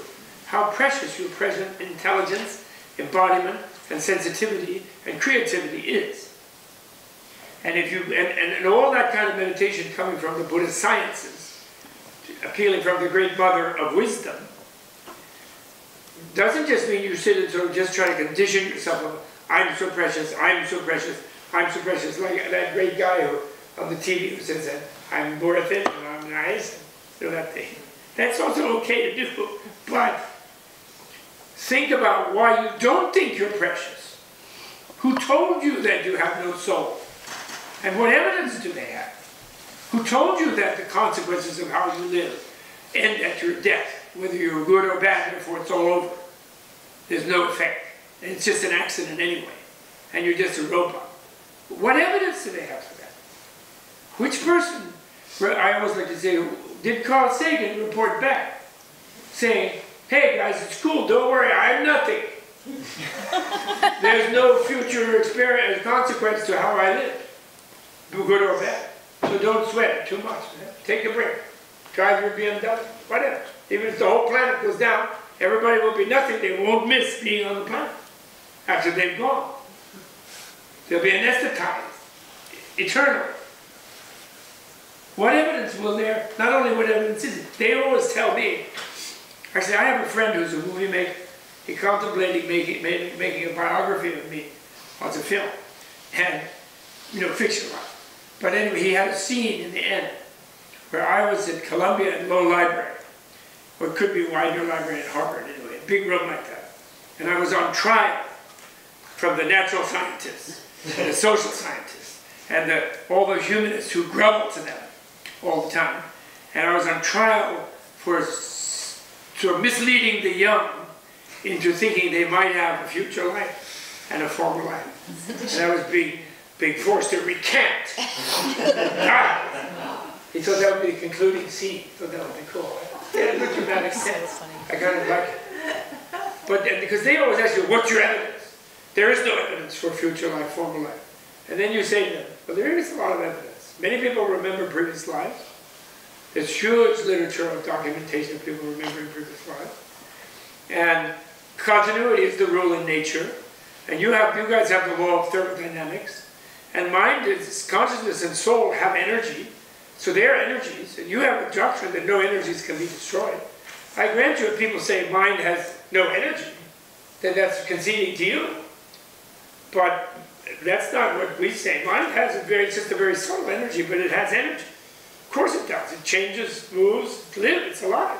how precious your present intelligence, embodiment, and sensitivity and creativity is. And if you and all that kind of meditation coming from the Buddhist sciences, appealing from the great mother of wisdom, doesn't just mean you sit and sort of just try to condition yourself of, I'm so precious, I'm so precious, I'm so precious, like that great guy who, on the TV who says that I'm worth it and I'm nice, and that thing. That's also okay to do, but think about why you don't think you're precious. Who told you that you have no soul? And what evidence do they have? Who told you that the consequences of how you live end at your death, whether you're good or bad, before it's all over? There's no effect. And it's just an accident anyway. And you're just a robot. What evidence do they have for that? Which person, I always like to say, did Carl Sagan report back saying, hey guys, it's cool, don't worry, I have nothing. There's no future experience, consequence to how I live, good or bad. So don't sweat it too much, man. Take a break. Drive your BMW, whatever. Even if the whole planet goes down, everybody will be nothing. They won't miss being on the planet after they've gone. They'll be anesthetized eternally. What evidence will there, not only what evidence is it, they always tell me, actually I have a friend who's a movie maker, he contemplated making a biography of me on the film, and, you know, fictionalized. But anyway, he had a scene in the end where I was at Columbia and Low Library, or it could be Widener Library at Harvard anyway, a big room like that. And I was on trial from the natural scientists, and the social scientists, and all the humanists who grovel to them all the time. And I was on trial for sort of misleading the young into thinking they might have a future life and a former life. And I was being forced to recant. He thought that would be the concluding scene. He thought that would be cool. Yeah, it looked dramatic sense. I kind of like it. But then, because they always ask you, what's your evidence? There is no evidence for future life, former life. And then you say to them, well, there is a lot of evidence. Many people remember previous lives. There's huge literature of documentation of people remembering previous lives. And continuity is the rule in nature. And you guys have the law of thermodynamics. And mind is, consciousness and soul have energy. So they are energies. And you have a doctrine that no energies can be destroyed. I grant you, if people say mind has no energy, then that's conceding to you. But that's not what we say. Mind has it's just a very subtle energy, but it has energy. Of course it does. It changes, moves, it's alive.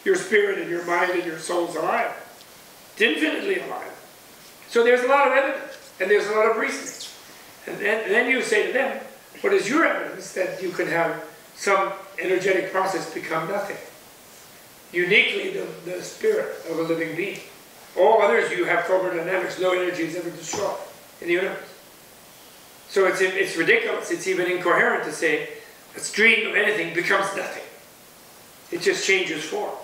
Your spirit and your mind and your soul is alive. It's infinitely alive. So there's a lot of evidence, and there's a lot of reasoning. And then you say to them, what is your evidence that you can have some energetic process become nothing? Uniquely the spirit of a living being. All others you have thermodynamics, no energy is ever destroyed in the universe. So it's ridiculous, it's even incoherent to say a stream of anything becomes nothing. It just changes form.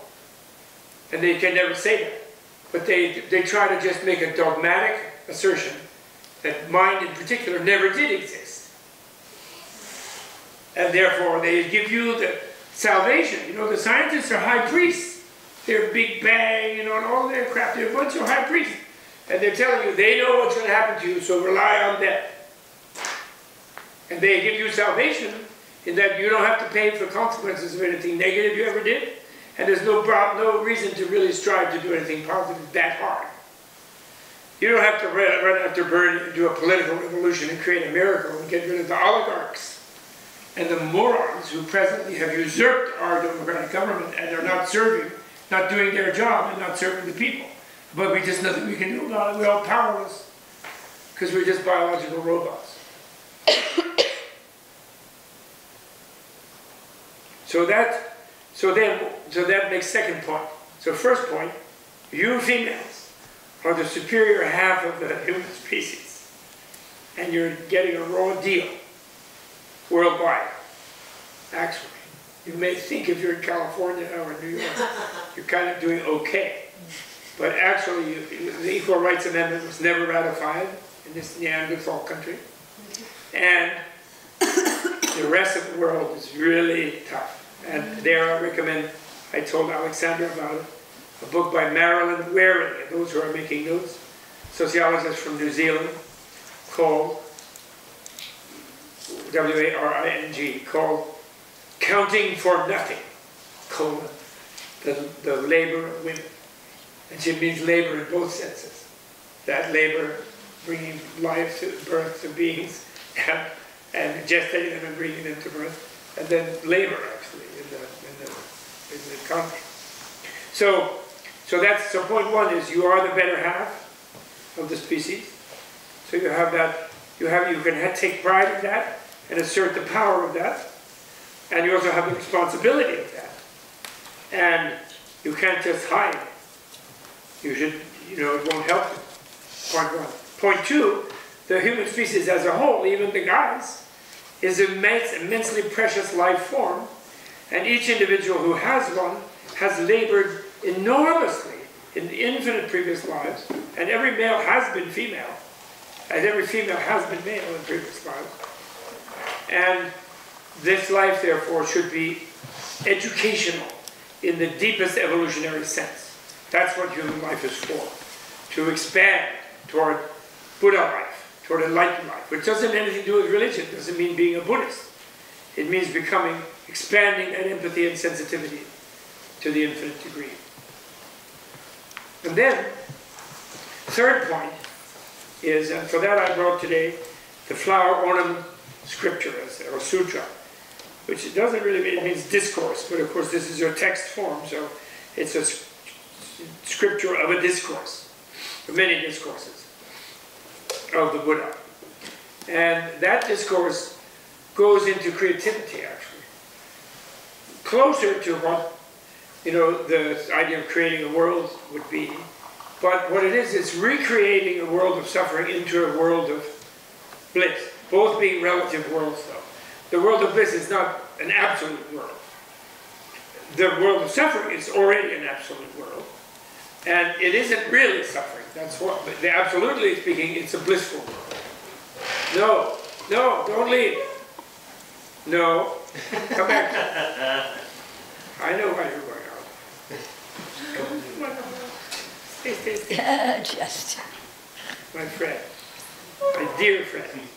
And they can never say that. But they try to just make a dogmatic assertion that mind in particular never did exist. And therefore they give you the salvation. You know, the scientists are high priests. They're Big Bang, you know, and all their crap. They're a bunch of high priests. And they're telling you they know what's going to happen to you, so rely on them. And they give you salvation in that you don't have to pay for consequences of anything negative you ever did. And there's no reason to really strive to do anything positive that hard. You don't have to run after Bernie and do a political revolution and create a miracle and get rid of the oligarchs and the morons who presently have usurped our democratic government and are not doing their job and not serving the people. But there's nothing we can do about it. We're all powerless because we're just biological robots. So that makes second point. So first point, you females are the superior half of the human species, and you're getting a raw deal worldwide. Actually, you may think if you're in California or New York, you're kind of doing okay. But actually, the Equal Rights Amendment was never ratified in this Neanderthal country. And the rest of the world is really tough. And there I recommend, I told Alexandra about it, a book by Marilyn Waring, and those who are making notes, sociologist from New Zealand, called, W-A-R-I-N-G, called Counting for Nothing, the labor of women. And it means labor in both senses. That labor, bringing life to birth to beings, and gestating them and bringing them to birth, and then labor actually in the context. So point one is you are the better half of the species. So you have that. You can take pride in that and assert the power of that, and you also have the responsibility of that. And you can't just hide. You should, it won't help you. Point one. Point two, the human species as a whole, even the guys, is an immensely precious life form, and each individual who has one has labored enormously in infinite previous lives, and every male has been female, and every female has been male in previous lives. And this life, therefore, should be educational in the deepest evolutionary sense. That's what human life is for, to expand toward Buddha life, toward enlightened life, which doesn't have anything to do with religion. It doesn't mean being a Buddhist. It means expanding that empathy and sensitivity to the infinite degree. And then, third point is, and for that I brought today the flower ornament scripture, or sutra, which it doesn't really mean, it means discourse, but of course this is your text form, so it's a scripture of a discourse, of many discourses of the Buddha. And that discourse goes into creativity, actually. Closer to what, the idea of creating a world would be. But what it is, it's recreating a world of suffering into a world of bliss. Both being relative worlds, though. The world of bliss is not an absolute world. The world of suffering is already an absolute world. And it isn't really suffering. That's what, absolutely speaking, it's a blissful world. No, don't leave. No, come back. I know why you're going out. Come on. Stay. Just. My friend, my dear friend,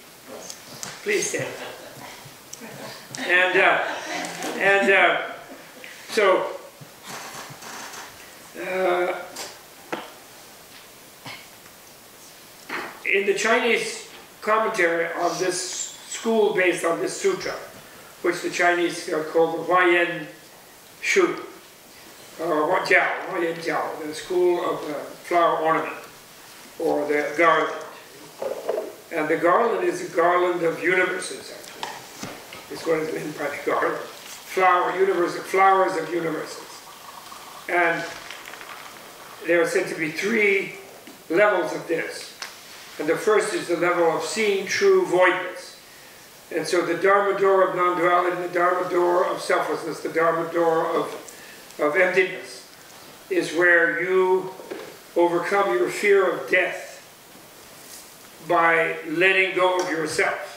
please stay. So in the Chinese commentary on this school based on this sutra, which the Chinese call the Huayan Shu, or Huayan Jiao, the school of the flower ornament, or the garland. And the garland is a garland of universes, actually. It's what is meant by the garland. Flowers of universes. And there are said to be three levels of this. And the first is the level of seeing true voidness. And so the Dharma door of non-duality, the Dharma door of selflessness, the Dharma door of emptiness, is where you overcome your fear of death by letting go of yourself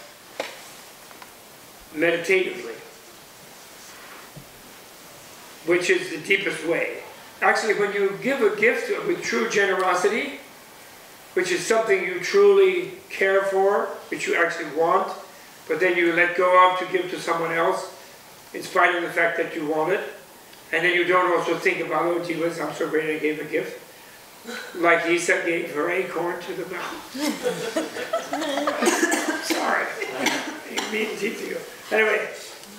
meditatively, which is the deepest way. Actually, when you give a gift with true generosity, which is something you truly care for, which you actually want, but then you let go of to give to someone else, in spite of the fact that you want it, and then you don't also think about, oh, gee whiz, I'm so great I gave a gift. Like Isa gave her acorn to the mouse. Sorry. I mean to you. Anyway,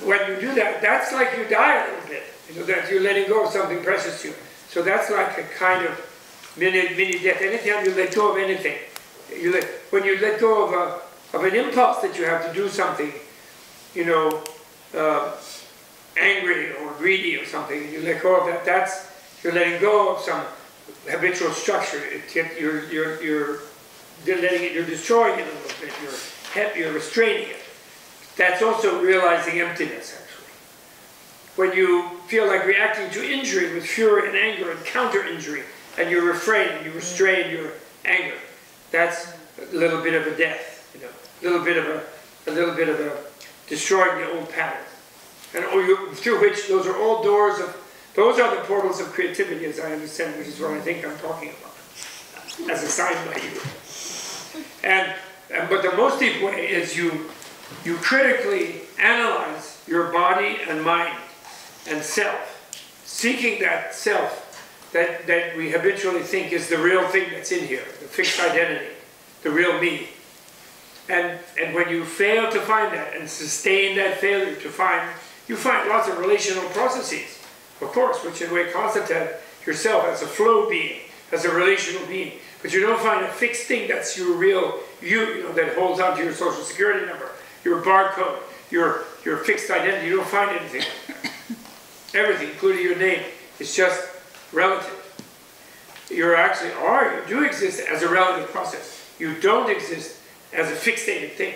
when you do that, that's like you die a little bit. That you're letting go of something precious to you. So that's like a kind of mini death. Anytime you let go of anything, when you let go of an impulse that you have to do something, angry or greedy or something, and you let go of that, you're letting go of some habitual structure. You're destroying it a little bit. You're restraining it. That's also realizing emptiness, actually. When you feel like reacting to injury with fury and anger and counter-injury, and you refrain and you restrain your anger, that's a little bit of a death, a little bit of a destroying the old pattern, and through which those are all doors of. Those are the portals of creativity, as I understand, which is what I think I'm talking about, as assigned by you. But the most deep way is you critically analyze your body and mind and self, seeking that self that we habitually think is the real thing that's in here, the fixed identity, the real me. And when you fail to find that and sustain that failure to find, you find lots of relational processes, of course, which in a way constitute yourself as a flow being, as a relational being. But you don't find a fixed thing that's your real you, that holds on to your social security number, your barcode, your fixed identity. You don't find anything. Everything, including your name, is just relative. You actually are, you do exist as a relative process. You don't exist as a fixated thing.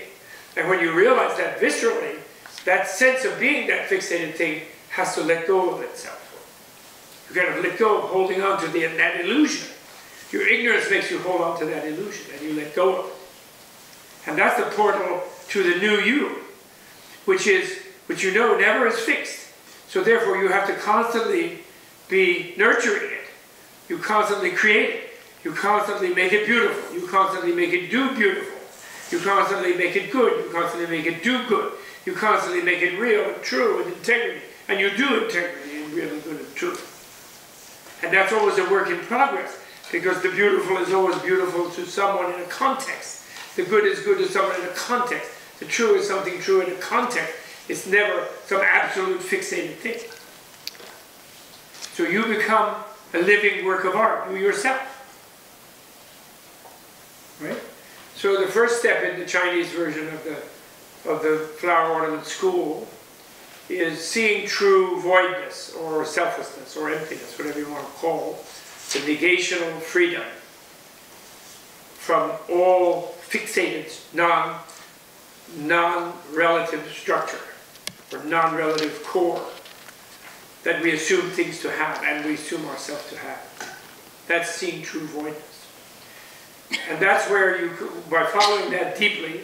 And when you realize that viscerally, that sense of being that fixated thing has to let go of itself. You kind of let go of holding on to that illusion. Your ignorance makes you hold on to that illusion, and you let go of it. And that's the portal to the new you, which you know never is fixed. So therefore you have to constantly be nurturing it. You constantly create it. You constantly make it beautiful. You constantly make it do beautiful. You constantly make it good. You constantly make it do good. You constantly make it real and true and integrity. And you do integrity and real and good and true. And that's always a work in progress, because the beautiful is always beautiful to someone in a context. The good is good to someone in a context. The true is something true in a context. It's never some absolute fixated thing. So you become a living work of art, you yourself. Right? So the first step in the Chinese version of the flower ornament school is seeing true voidness, or selflessness, or emptiness, whatever you want to call, the negational freedom from all fixated non-relative structure, or non-relative core that we assume things to have, and we assume ourselves to have. That's seeing true voidness. And that's where you, by following that deeply,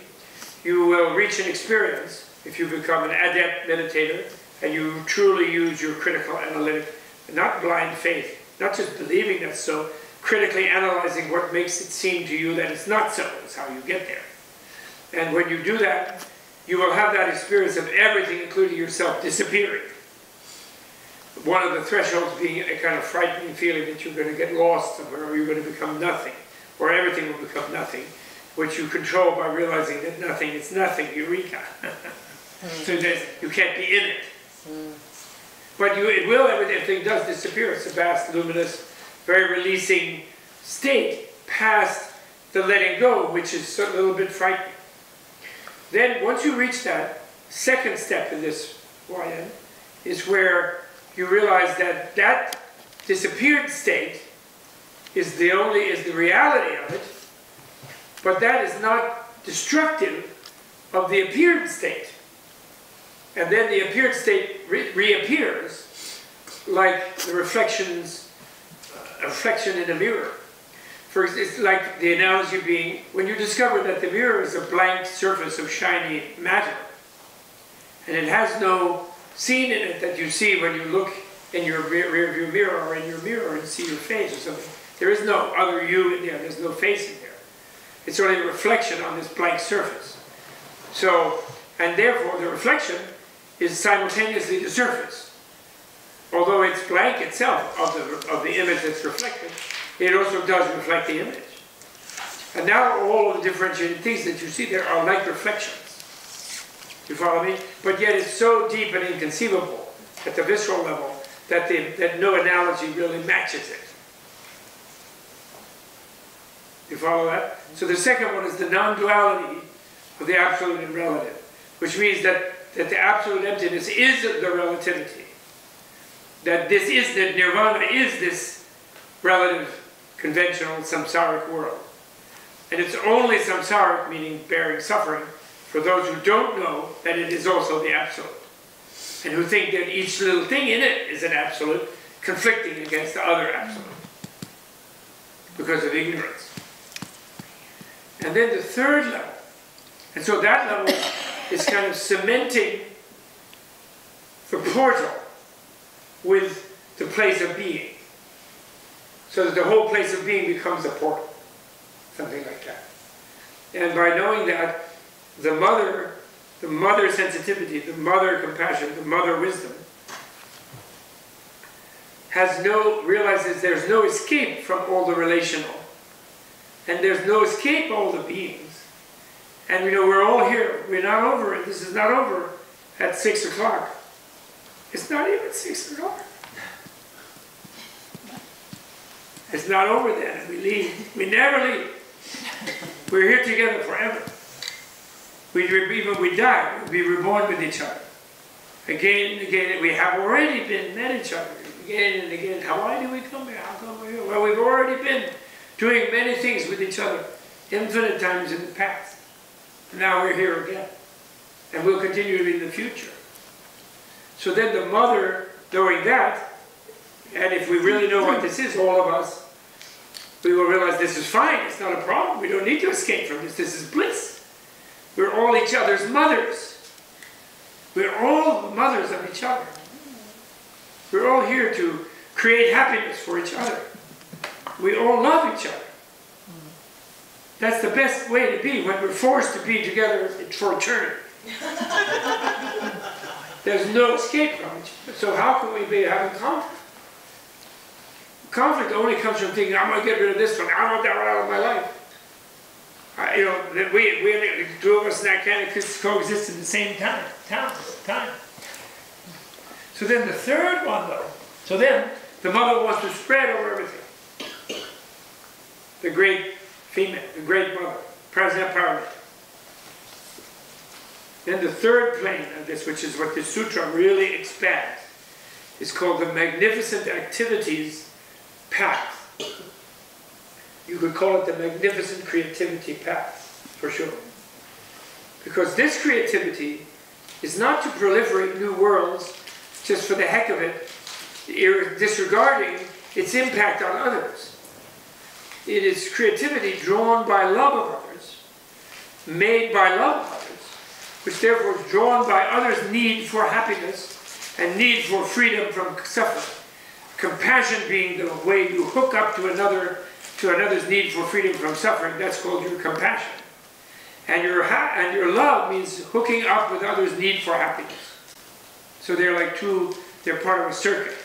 you will reach an experience, if you become an adept meditator, and you truly use your critical analytic, not blind faith, not just believing that's so, critically analyzing what makes it seem to you that it's not so, is how you get there. And when you do that, you will have that experience of everything, including yourself, disappearing. One of the thresholds being a kind of frightening feeling that you're going to get lost somewhere, or you're going to become nothing, or everything will become nothing, which you control by realizing that nothing is nothing, eureka. So that you can't be in it. But it will, everything does disappear. It's a vast, luminous, very releasing state past the letting go, which is a little bit frightening. Then once you reach that, second step in this YN is where you realize that that disappeared state is the reality of it, but that is not destructive of the appeared state. And then the appeared state reappears like the reflection in a mirror. It's like the analogy being, when you discover that the mirror is a blank surface of shiny matter, and it has no scene in it that you see when you look in your rear view mirror, or in your mirror and see your face or something. There is no other you in there, there's no face in there. It's only a reflection on this blank surface. So, and therefore the reflection is simultaneously the surface. Although it's blank itself of the image that's reflected, it also does reflect the image. And now all of the differentiated things that you see there are like reflections. You follow me? But yet it's so deep and inconceivable at the visceral level that no analogy really matches it. You follow that? So the second one is the non-duality of the absolute and relative, which means that the absolute emptiness is the relativity. That nirvana is this relative, conventional, samsaric world. And it's only samsaric, meaning bearing suffering, for those who don't know that it is also the absolute, and who think that each little thing in it is an absolute, conflicting against the other absolute, because of ignorance. And then the third level, and so that level is kind of cementing the portal with the place of being, so that the whole place of being becomes a portal, something like that. And by knowing that, the mother sensitivity, the mother compassion, the mother wisdom realizes there's no escape from all the relational. And there's no escape all the beings. And we're all here. We're not over it. This is not over at 6 o'clock. It's not even 6 o'clock. It's not over then. We leave. We never leave. We're here together forever. Even we die, we'll be reborn with each other. Again and again, we have already met each other. Again and again. Why do we come here? How come we're here? Well, we've already been doing many things with each other infinite times in the past. Now we're here again. And we'll continue to be in the future. So then the mother, knowing that, and if we really know what this is, all of us, we will realize this is fine, it's not a problem, we don't need to escape from this, this is bliss. We're all each other's mothers. We're all mothers of each other. We're all here to create happiness for each other. We all love each other. That's the best way to be when we're forced to be together for eternity. There's no escape from each other. So how can we be having conflict? Conflict only comes from thinking, I'm going to get rid of this one, I want that one out of my life. We two of us that kind of coexist in the same time. So then the third one though, so then the mother wants to spread over everything. The great female, the great mother, Prajna Parvati. Then the third plane of this, which is what the sutra really expands, is called the Magnificent Activities Path. You could call it the Magnificent Creativity Path, for sure. Because this creativity is not to proliferate new worlds just for the heck of it, disregarding its impact on others. It is creativity drawn by love of others, made by love of others, which therefore is drawn by others' need for happiness and need for freedom from suffering. Compassion being the way you hook up to another's need for freedom from suffering. That's called your compassion. And your love means hooking up with others' need for happiness. So they're like they're part of a circuit.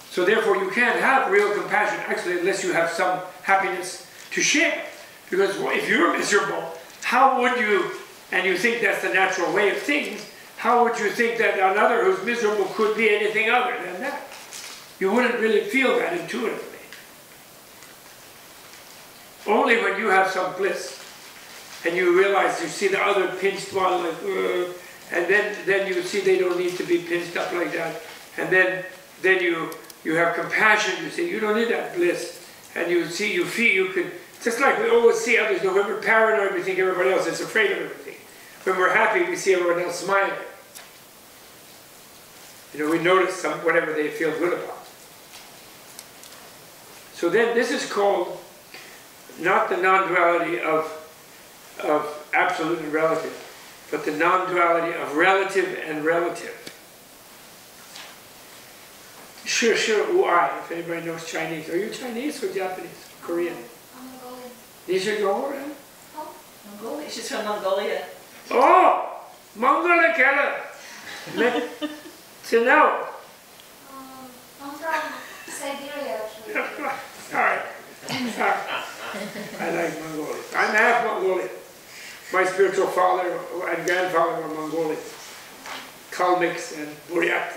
So therefore you can't have real compassion actually unless you have some happiness to share. Because if you're miserable, how would you, and you think that's the natural way of things, how would you think that another who's miserable could be anything other than that? You wouldn't really feel that intuitively. Only when you have some bliss and you realize, you see the other pinched one like, and then you see they don't need to be pinched up like that. And then you have compassion, you say, you don't need that bliss. And you feel you can, just like we always see others, when we're paranoid, we think everybody else is afraid of everything. When we're happy, we see everyone else smiling. We notice whatever they feel good about. So then this is called not the non-duality of absolute and relative, but the non-duality of relative and relative. Sure, uai, if anybody knows Chinese. Are you Chinese or Japanese? Korean? I'm Mongolian. Mongolia? Oh, Mongolia. She's from Mongolia. Oh! Mongolia Kala! To know. I'm from Siberia actually. Alright. I like Mongolia. I'm half Mongolian. My spiritual father and grandfather were Mongolian. Kalmyks and Buryat.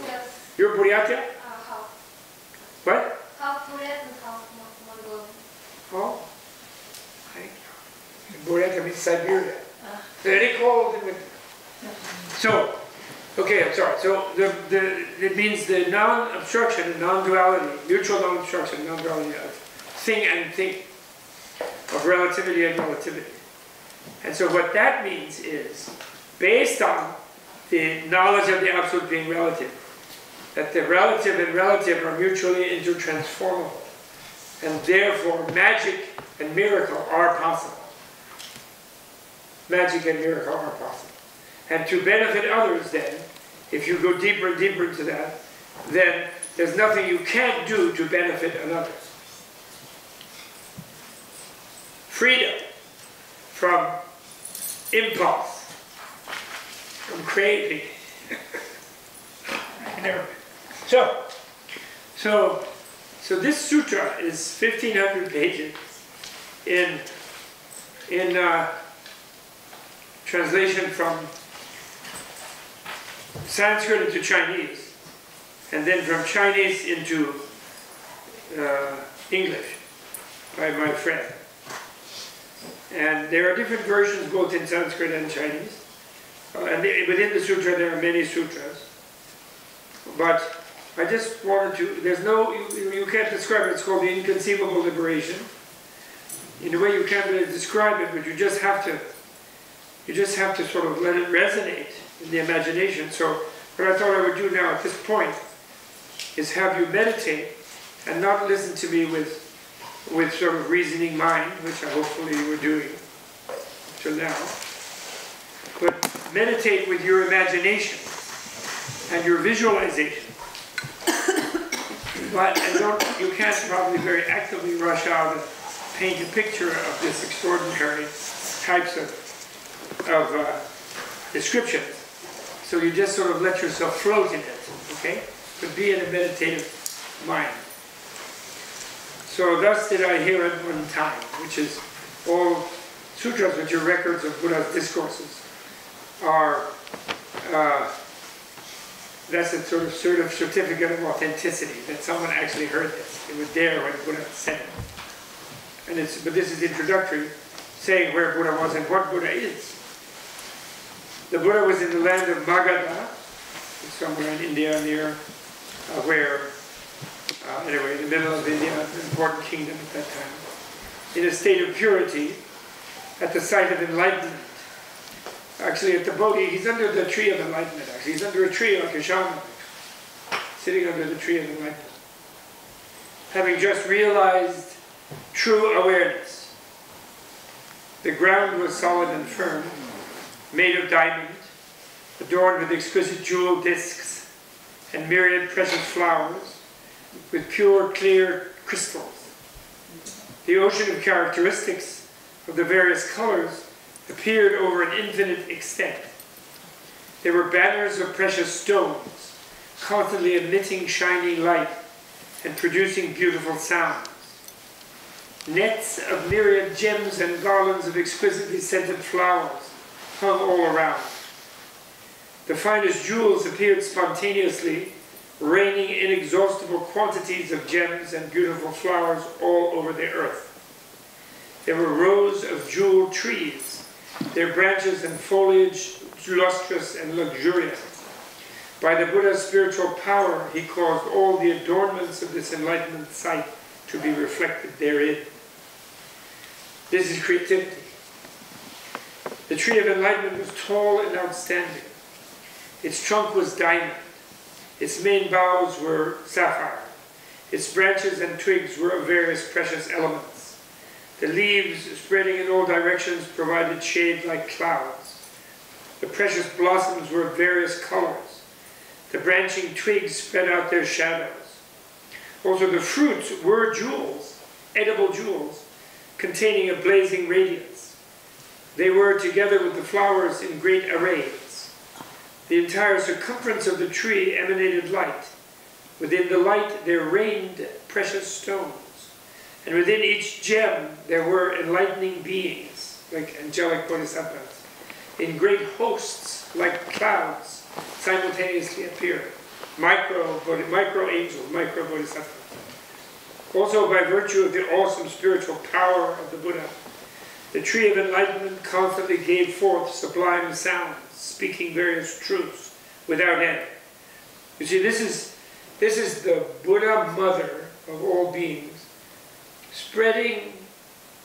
Yes. You're Buryatia? Half. What? Half Buryat and half Mongolian. Oh. Buryatia means Siberia. Very cold in winter. So, okay, I'm sorry. So it means the non-obstruction and non-duality, mutual non-obstruction, non-duality of thing and thing, of relativity and relativity. And so what that means is, based on the knowledge of the absolute being relative, that the relative and relative are mutually intertransformable, and therefore magic and miracle are possible. Magic and miracle are possible. And to benefit others then, if you go deeper and deeper into that, then there's nothing you can't do to benefit others. Freedom from impulse, from craving. So this sutra is 1,500 pages in translation from Sanskrit into Chinese, and then from Chinese into English by my friend. And there are different versions both in Sanskrit and Chinese. Within the sutra there are many sutras. But I just wanted to, there's no, you can't describe it, it's called the inconceivable liberation. In a way you can't really describe it, but you just have to sort of let it resonate in the imagination. So what I thought I would do now at this point is have you meditate and not listen to me with sort of reasoning mind, which I hopefully you were doing till now, but meditate with your imagination and your visualization. But you can't probably very actively rush out and paint a picture of this extraordinary types of descriptions. So you just sort of let yourself float in it, okay? But be in a meditative mind. So thus did I hear at one time, which is all sutras, which are records of Buddha's discourses, are, that's a sort of certificate of authenticity, that someone actually heard this. It was there when Buddha said it. But this is introductory, saying where Buddha was and what Buddha is. The Buddha was in the land of Magadha, somewhere in India near anyway, in the middle of India, an important kingdom at that time, in a state of purity, at the site of enlightenment. Actually, at the Bodhi, he's under the tree of enlightenment, actually. He's under a tree like a shaman, sitting under the tree of enlightenment. Having just realized true awareness. The ground was solid and firm, made of diamond, adorned with exquisite jewel discs and myriad precious flowers, with pure, clear crystals. The ocean of characteristics of the various colors appeared over an infinite extent. There were banners of precious stones, constantly emitting shining light and producing beautiful sounds. Nets of myriad gems and garlands of exquisitely scented flowers hung all around. The finest jewels appeared spontaneously, raining inexhaustible quantities of gems and beautiful flowers all over the earth. There were rows of jeweled trees, their branches and foliage lustrous and luxuriant. By the Buddha's spiritual power, he caused all the adornments of this enlightenment sight to be reflected therein. This is creativity. The tree of enlightenment was tall and outstanding. Its trunk was diamond. Its main boughs were sapphire. Its branches and twigs were of various precious elements. The leaves, spreading in all directions, provided shade like clouds. The precious blossoms were of various colors. The branching twigs spread out their shadows. Also the fruits were jewels, edible jewels, containing a blazing radiance. They were, together with the flowers, in great arrays. The entire circumference of the tree emanated light. Within the light there rained precious stones. And within each gem there were enlightening beings, like angelic bodhisattvas, in great hosts, like clouds, simultaneously appearing. Micro angels, micro bodhisattvas. Also, by virtue of the awesome spiritual power of the Buddha, the tree of enlightenment constantly gave forth sublime sounds, speaking various truths without end. You see, this is the Buddha mother of all beings, spreading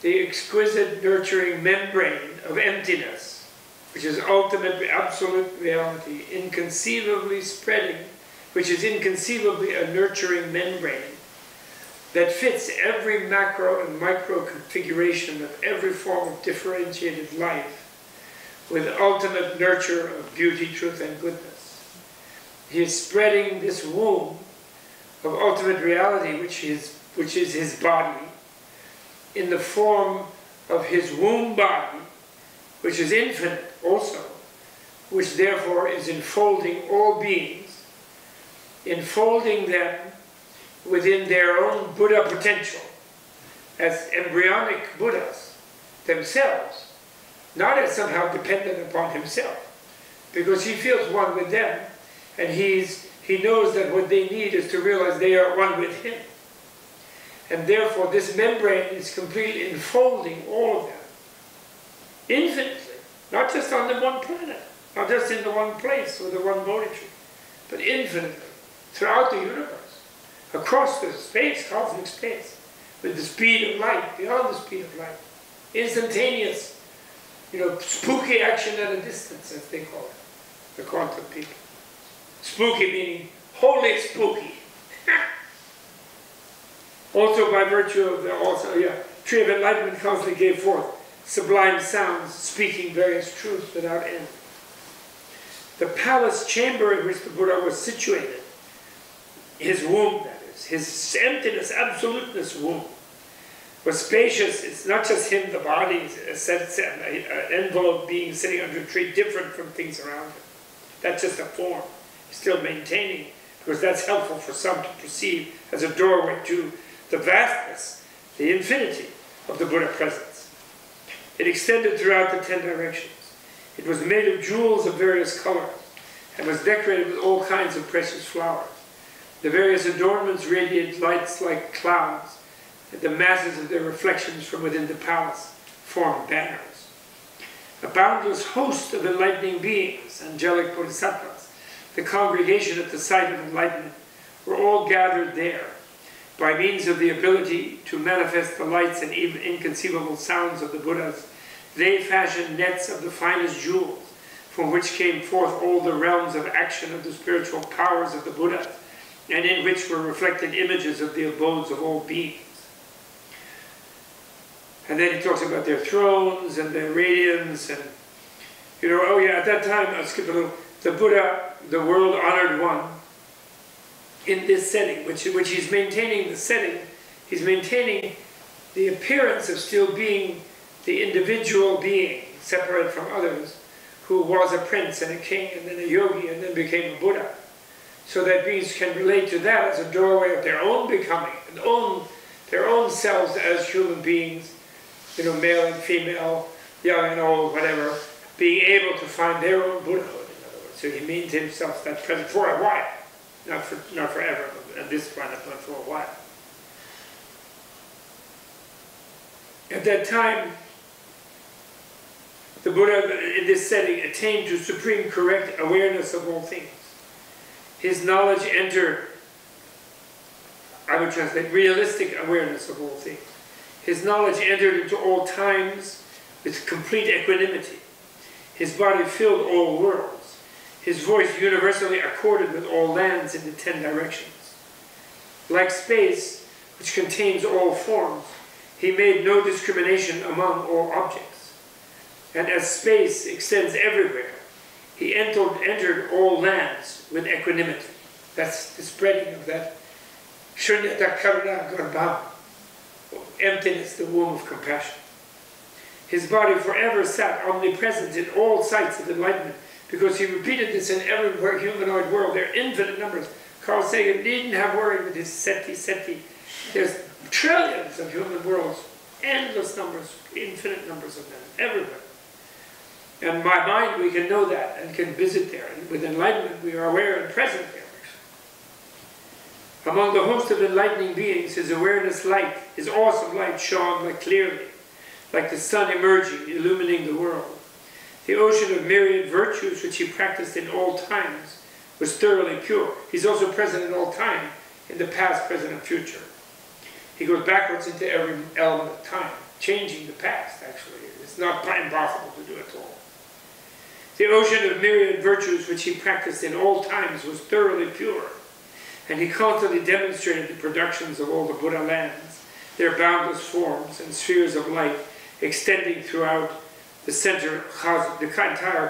the exquisite nurturing membrane of emptiness, which is ultimate absolute reality, inconceivably spreading, which is inconceivably a nurturing membrane that fits every macro and micro configuration of every form of differentiated life, with ultimate nurture of beauty, truth, and goodness. He is spreading this womb of ultimate reality, which is his body, in the form of his womb body, which is infinite also, which therefore is enfolding all beings, enfolding them within their own Buddha potential as embryonic Buddhas themselves, not as somehow dependent upon himself, because he feels one with them, and he knows that what they need is to realize they are one with him. And therefore this membrane is completely enfolding all of them, infinitely, not just on the one planet, not just in the one place or the one Bodhi tree, but infinitely, throughout the universe, across the space, cosmic space, with the speed of light, beyond the speed of light, instantaneous, spooky action at a distance, as they call it, the quantum people. Spooky meaning wholly spooky. Also by virtue of the Tree of Enlightenment constantly gave forth sublime sounds, speaking various truths without end. The palace chamber in which the Buddha was situated, his womb, that is, his emptiness, absoluteness womb, was spacious. It's not just him, the body, an envelope being sitting under a tree, different from things around him. That's just a form. He's still maintaining, because that's helpful for some to perceive as a doorway to the vastness, the infinity of the Buddha presence. It extended throughout the 10 directions. It was made of jewels of various colors and was decorated with all kinds of precious flowers. The various adornments radiated lights like clouds, and the masses of their reflections from within the palace formed banners. A boundless host of enlightening beings, angelic bodhisattvas, the congregation at the site of enlightenment, were all gathered there. By means of the ability to manifest the lights and even inconceivable sounds of the Buddhas, they fashioned nets of the finest jewels, from which came forth all the realms of action of the spiritual powers of the Buddhas, and in which were reflected images of the abodes of all beings. And then he talks about their thrones and their radiance, and, at that time, I'll skip a little, the Buddha, the world-honored one, in this setting, which he's maintaining the setting, he's maintaining the appearance of still being the individual being, separate from others, who was a prince and a king and then a yogi and then became a Buddha. So that beings can relate to that as a doorway of their own becoming, and their own selves as human beings, male and female, young and old, whatever, being able to find their own Buddhahood, in other words. So he means himself that present for a while. Not forever, at this planet, but for a while. At that time, the Buddha, in this setting, attained to supreme correct awareness of all things. His knowledge entered, I would translate, realistic awareness of all things. His knowledge entered into all times with complete equanimity. His body filled all worlds. His voice universally accorded with all lands in the 10 directions. Like space, which contains all forms, he made no discrimination among all objects. And as space extends everywhere, he entered all lands with equanimity. That's the spreading of that shunyata karuna garbha, emptiness, the womb of compassion. His body forever sat omnipresent in all sites of enlightenment, because he repeated this in every humanoid world. There are infinite numbers. Carl Sagan needn't have worried with his seti. There's trillions of human worlds, endless numbers, infinite numbers of them, everywhere. And by mind we can know that and can visit there. And with enlightenment we are aware and present there. Among the host of enlightening beings, his awareness light, his awesome light shone clearly, like the sun emerging, illumining the world. The ocean of myriad virtues which he practiced in all times was thoroughly pure. He's also present in all time, in the past, present, and future. He goes backwards into every element of time, changing the past, actually. It's not impossible to do it all. The ocean of myriad virtues which he practiced in all times was thoroughly pure, and he constantly demonstrated the productions of all the Buddha lands, their boundless forms and spheres of light extending throughout the center, the entire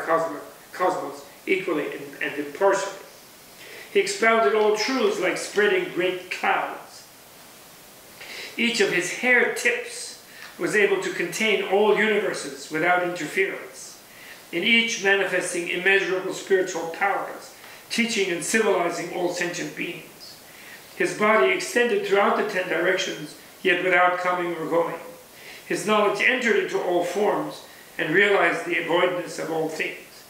cosmos, equally and impartially. He expounded all truths like spreading great clouds. Each of his hair tips was able to contain all universes without interference, in each manifesting immeasurable spiritual powers, teaching and civilizing all sentient beings. His body extended throughout the 10 directions, yet without coming or going. His knowledge entered into all forms and realized the voidness of all things.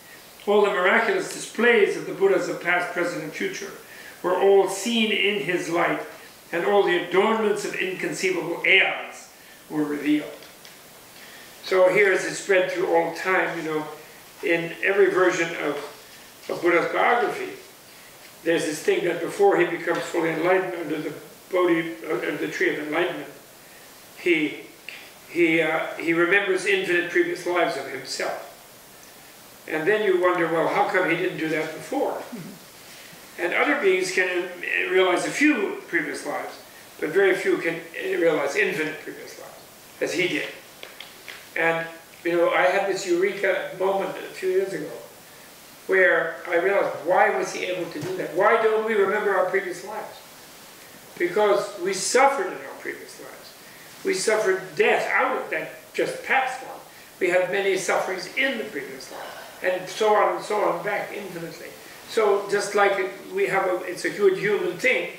All the miraculous displays of the Buddhas of past, present, and future were all seen in his light, and all the adornments of inconceivable aeons were revealed. So here as it spread through all time, you know, in every version of Buddha's biography, there's this thing that before he becomes fully enlightened under the Bodhi, under the tree of enlightenment, he remembers infinite previous lives of himself. And then you wonder, well, how come he didn't do that before? And other beings can realize a few previous lives, but very few can realize infinite previous lives, as he did. And, you know, I had this eureka moment a few years ago, where I realized, why was he able to do that? Why don't we remember our previous lives? Because we suffered in our previous lives. We suffered death out of that just past one. We had many sufferings in the previous life, and so on back infinitely. So just like we have it's a good human thing,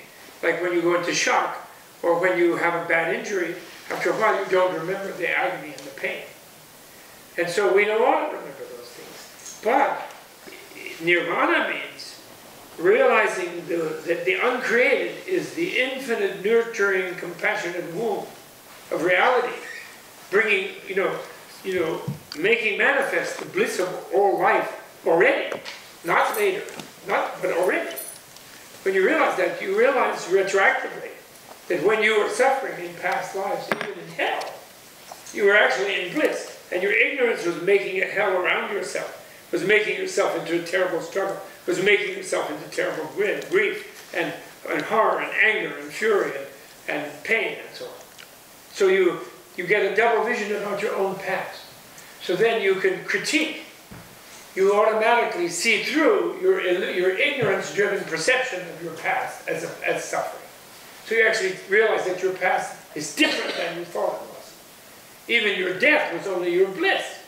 like when you go into shock, or when you have a bad injury, after a while you don't remember the agony and the pain. And so we don't want to remember those things. But nirvana means realizing that the uncreated is the infinite, nurturing, compassionate womb of reality, bringing, making manifest the bliss of all life already, not later, but already. When you realize that, you realize retroactively that when you were suffering in past lives, even in hell, you were actually in bliss, and your ignorance was making a hell around yourself, was making yourself into a terrible struggle, was making yourself into terrible grief and horror and anger and fury and pain and so on. So you get a double vision about your own past. So then you can critique. You automatically see through your ignorance-driven perception of your past as suffering. So you actually realize that your past is different than you thought it was. Even your death was only your bliss.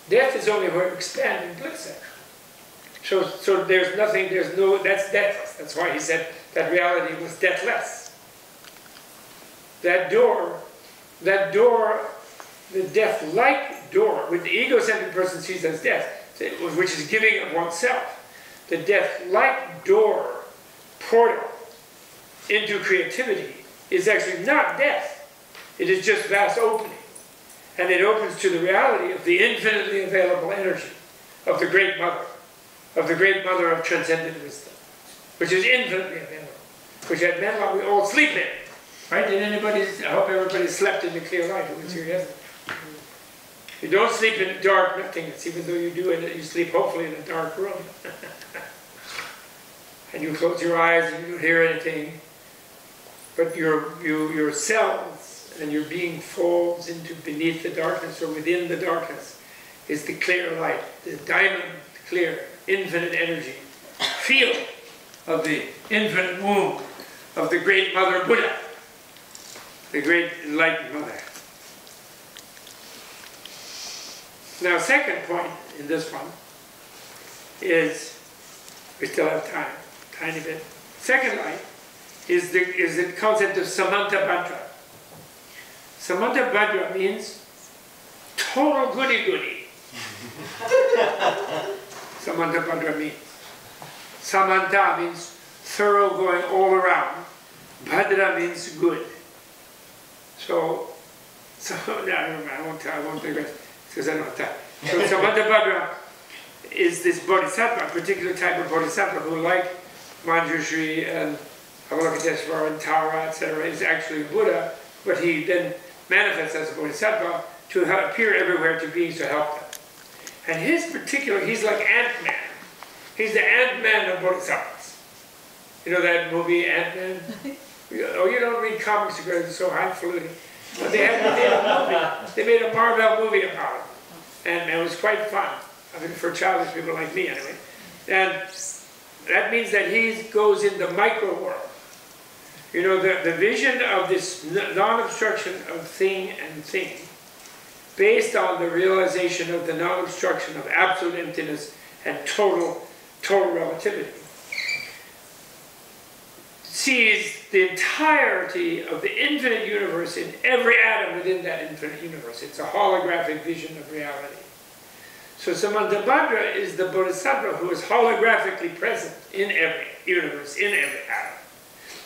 Death is only where you expand in bliss, actually. So that's deathless. That's why he said that reality was deathless. That door, the death-like door, which the egocentric person sees as death, which is giving of oneself, the death-like door, portal into creativity is actually not death. It is just vast opening. And it opens to the reality of the infinitely available energy of the Great Mother, of transcendent wisdom, which is infinitely available, which at Menla we all sleep in. Right? I hope everybody slept in the clear light who was here yesterday. You don't sleep in dark nothingness, even though you do, and you sleep hopefully in a dark room. And you close your eyes and you don't hear anything. But your cells and your being falls into beneath the darkness or within the darkness is the clear light, the diamond clear, infinite energy, field of the infinite womb of the Great Mother Buddha, the Great Enlightened Mother. Now, second point in this one is, we still have time, tiny bit. Second light is the concept of Samantabhadra. Samantabhadra means total goody-goody. Samantabhadra means. Samanta means thorough, going all around. Bhadra means good. So I won't digress because I don't have time. So Samantabhadra is this bodhisattva, a particular type of bodhisattva who, like Manjushri and Avalokiteshvara and Tara, etc., is actually Buddha, but he then manifests as a bodhisattva to appear everywhere to beings to help them. And his particular, he's like Ant-Man. He's the Ant-Man of bodhisattvas. You know that movie, Ant-Man? Oh, you don't read comics because it's so highfalutin. But they made a Marvel movie about it. And it was quite fun. I mean, for childish people like me, anyway. And that means that he goes in the micro world. You know, the vision of this non-obstruction of thing and thing, based on the realization of the non-obstruction of absolute emptiness and total relativity, sees the entirety of the infinite universe in every atom within that infinite universe. It's a holographic vision of reality. So Samantabhadra is the bodhisattva who is holographically present in every universe, in every atom.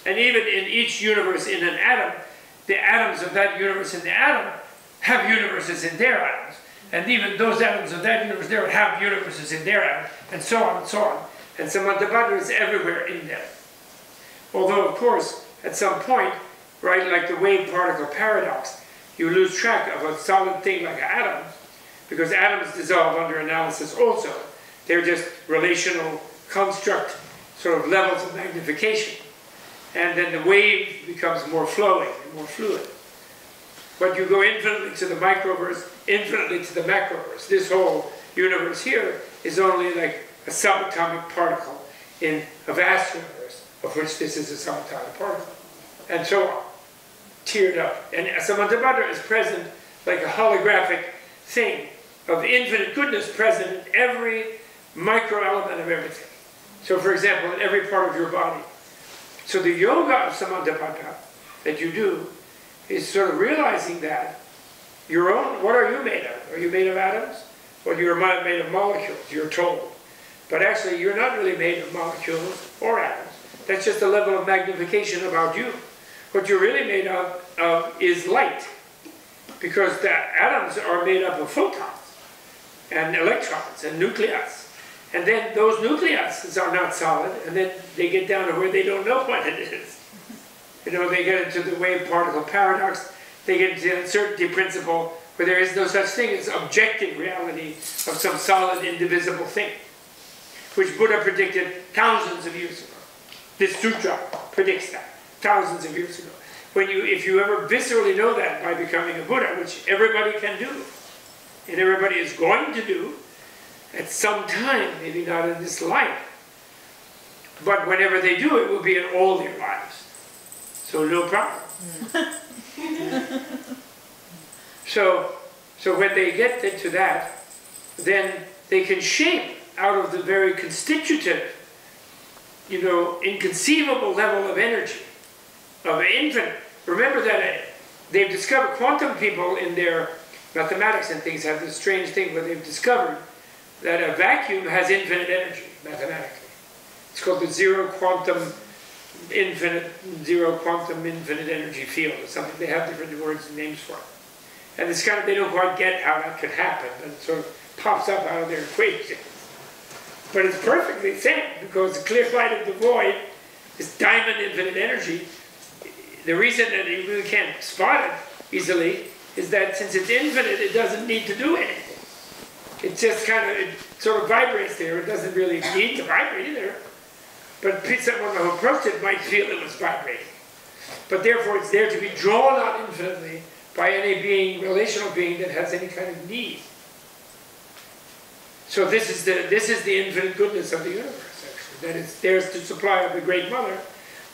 And even in each universe in an atom, the atoms of that universe in the atom have universes in their atoms. And even those atoms of that universe there have universes in their atoms, and so on and so on. And Samantabhadra is everywhere in them. Although, of course, at some point, right, like the wave-particle paradox, you lose track of a solid thing like an atom, because atoms dissolve under analysis also. They're just relational construct sort of levels of magnification. And then the wave becomes more flowing and more fluid. But you go infinitely to the microverse, infinitely to the macroverse. This whole universe here is only like a subatomic particle in a vast universe, of which this is a subatomic particle. And so on, tiered up. And Samantabhadra is present like a holographic thing of infinite goodness present in every micro element of everything. So for example, in every part of your body. So the yoga of Samantabhadra that you do is sort of realizing that your own, what are you made of? Are you made of atoms? Well, you're made of molecules, you're told. But actually, you're not really made of molecules or atoms. That's just a level of magnification about you. What you're really made of is light. Because the atoms are made up of photons and electrons and nucleus. And then those nucleuses are not solid, and then they get down to where they don't know what it is. You know, they get into the wave-particle paradox, they get into the uncertainty principle, where there is no such thing as objective reality of some solid, indivisible thing, which Buddha predicted thousands of years ago. This sutra predicts that, thousands of years ago. If you ever viscerally know that by becoming a Buddha, which everybody can do, and everybody is going to do, at some time, maybe not in this life, but whenever they do, it will be in all their lives. So no problem. So when they get into that, then they can shape out of the very constitutive, you know, inconceivable level of energy, of infinite. Remember that they've discovered, quantum people in their mathematics and things have this strange thing where they've discovered that a vacuum has infinite energy, mathematically. It's called the zero quantum infinite energy field or something. They have different words and names for it. And it's kind of, they don't quite get how that could happen, but it sort of pops up out of their equations. But it's perfectly said, because the clear light of the void is diamond infinite energy. The reason that you really can't spot it easily is that since it's infinite, it doesn't need to do anything. It just kind of, it sort of vibrates there. It doesn't really need to vibrate either. But someone who approached it might feel it was vibrating. But therefore, it's there to be drawn on infinitely by any being, relational being that has any kind of need. So this is the infinite goodness of the universe, actually. That it's there to supply of the Great Mother.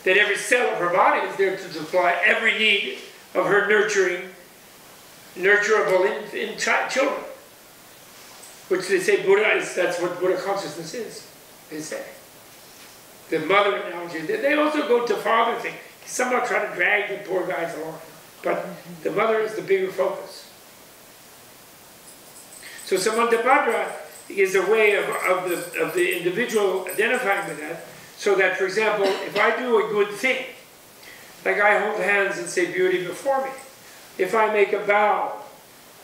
That every cell of her body is there to supply every need of her nurturable children. Which they say Buddha is, that's what Buddha consciousness is, they say. The mother analogy. They also go to father thing. Somehow try to drag the poor guys along. But the mother is the bigger focus. So Samantabhadra is a way of the individual identifying with that, so that, for example, if I do a good thing, like I hold hands and say beauty before me, if I make a bow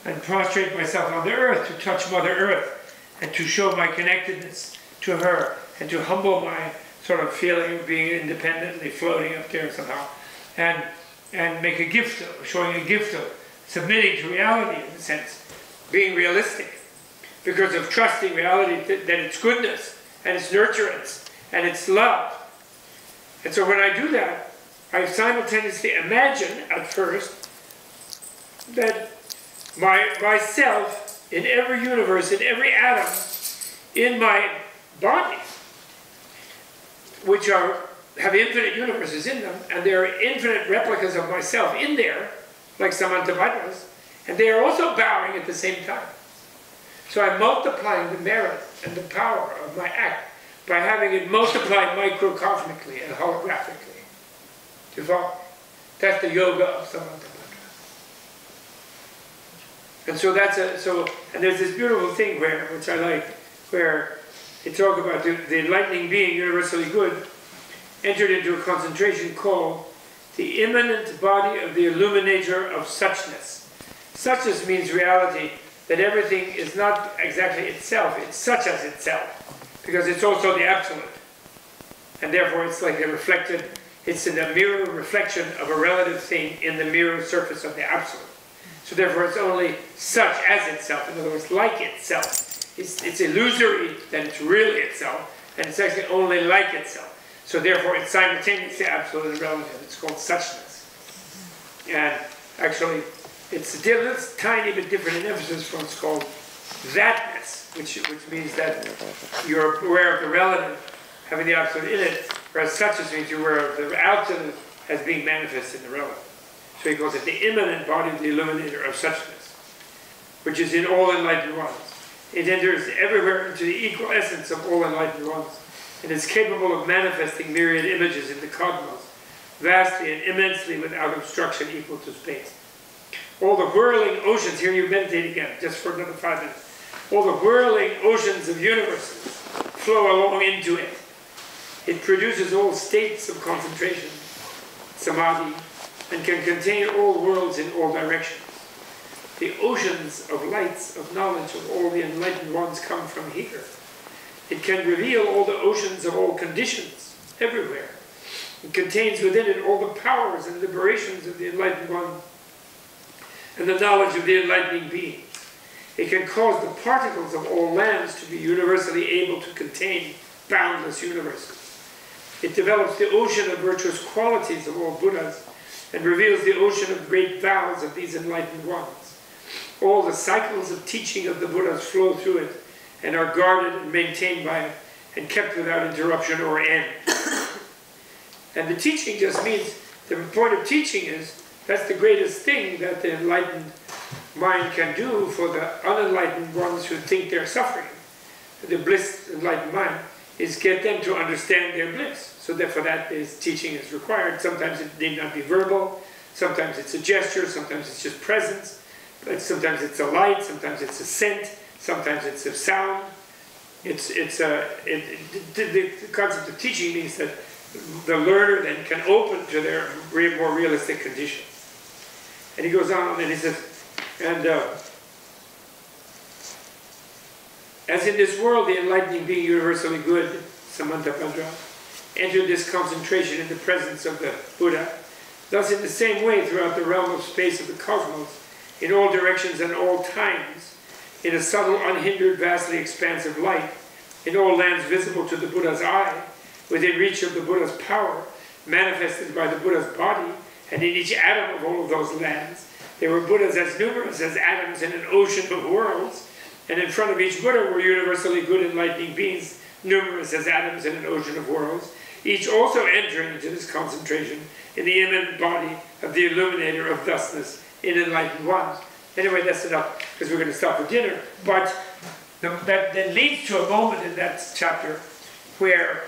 and prostrate myself on the earth to touch Mother Earth and to show my connectedness to her and to humble my sort of feeling of being independently floating up there somehow, and make a gift of, showing a gift of submitting to reality in a sense, being realistic, because of trusting reality that it's goodness and it's nurturance and it's love. And so when I do that, I simultaneously imagine at first that myself in every universe, in every atom, in my body, which have infinite universes in them, and there are infinite replicas of myself in there, like Samantabhadra's, and they are also bowing at the same time. So I'm multiplying the merit and the power of my act by having it multiplied microcosmically and holographically. Do you follow? That's the yoga of Samantabhadra. And so and there's this beautiful thing which I like, where they talk about the enlightening being, universally good, entered into a concentration called the immanent body of the illuminator of suchness. Suchness means reality, that everything is not exactly itself, it's such as itself, because it's also the absolute. And therefore it's like it's in a mirror reflection of a relative thing in the mirror surface of the absolute. So therefore it's only such as itself, in other words, like itself. It's illusory that it's really itself, and it's actually only like itself. So therefore it's simultaneously absolute and relative. It's called suchness. And actually it's a tiny bit different in emphasis from what's called thatness, which means that you're aware of the relative having the absolute in it, whereas suchness means you're aware of the absolute as being manifest in the relative. So he calls it the immanent body of the illuminator of suchness, which is in all enlightened ones. It enters everywhere into the equal essence of all enlightened ones, and is capable of manifesting myriad images in the cosmos, vastly and immensely without obstruction equal to space. All the whirling oceans, here you meditate again, just for another 5 minutes. All the whirling oceans of universes flow along into it. It produces all states of concentration, samadhi, and can contain all worlds in all directions. The oceans of lights, of knowledge of all the enlightened ones come from here. It can reveal all the oceans of all conditions, everywhere. It contains within it all the powers and liberations of the enlightened one, and the knowledge of the enlightening being. It can cause the particles of all lands to be universally able to contain boundless universes. It develops the ocean of virtuous qualities of all Buddhas, and reveals the ocean of great vows of these enlightened ones. All the cycles of teaching of the Buddhas flow through it, and are guarded and maintained by it, and kept without interruption or end. And the teaching just means, the point of teaching is, that's the greatest thing that the enlightened mind can do for the unenlightened ones who think they're suffering. The bliss enlightened mind is get them to understand their bliss. So therefore that teaching is required. Sometimes it need not be verbal, sometimes it's a gesture, sometimes it's just presence, but sometimes it's a light, sometimes it's a scent, sometimes it's a sound. The concept of teaching means that the learner then can open to their more realistic conditions. And he goes on and he says, and as in this world the enlightening being universally good, Samantabhadra, entered this concentration in the presence of the Buddha, thus in the same way throughout the realm of space of the cosmos, in all directions and all times, in a subtle, unhindered, vastly expansive light, in all lands visible to the Buddha's eye, within reach of the Buddha's power, manifested by the Buddha's body, and in each atom of all of those lands, there were Buddhas as numerous as atoms in an ocean of worlds, and in front of each Buddha were universally good enlightening beings, numerous as atoms in an ocean of worlds, each also entering into this concentration in the immanent body of the illuminator of thusness in enlightened ones. Anyway, that's enough, because we're going to stop for dinner. But that then leads to a moment in that chapter where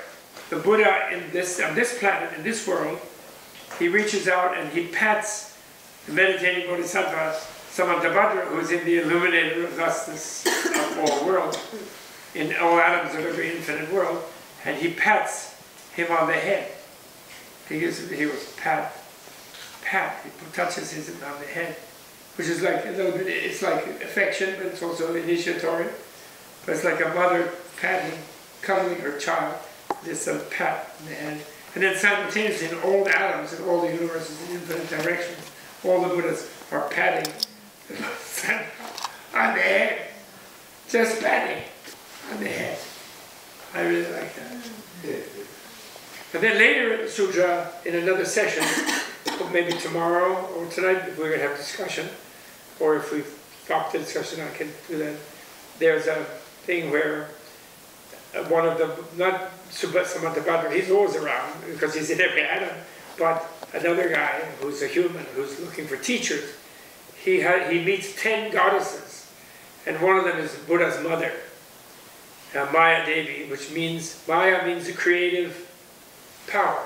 the Buddha on this planet, in this world, he reaches out and he pats the meditating bodhisattva Samantabhadra, who is in the illuminator of thusness of all worlds, in all atoms of every infinite world, and he pats him on the head. He was pat, he touches him on the head, which is like a little bit, it's like affection, but it's also initiatory. But it's like a mother patting, cuddling her child, this pat on the head. And then simultaneously in all the atoms, in all the universes, in infinite directions, all the Buddhas are patting on the head. Just patting on the head. I really like that. And then later in the sutra, in another session, or maybe tomorrow or tonight, if we're going to have discussion, or if we stop the discussion, I can do that. There's a thing where one of the, not Samantabhadra, he's always around because he's in every atom, but another guy who's a human who's looking for teachers, he meets 10 goddesses, and one of them is Buddha's mother, Maya Devi, which means, Maya means the creative power.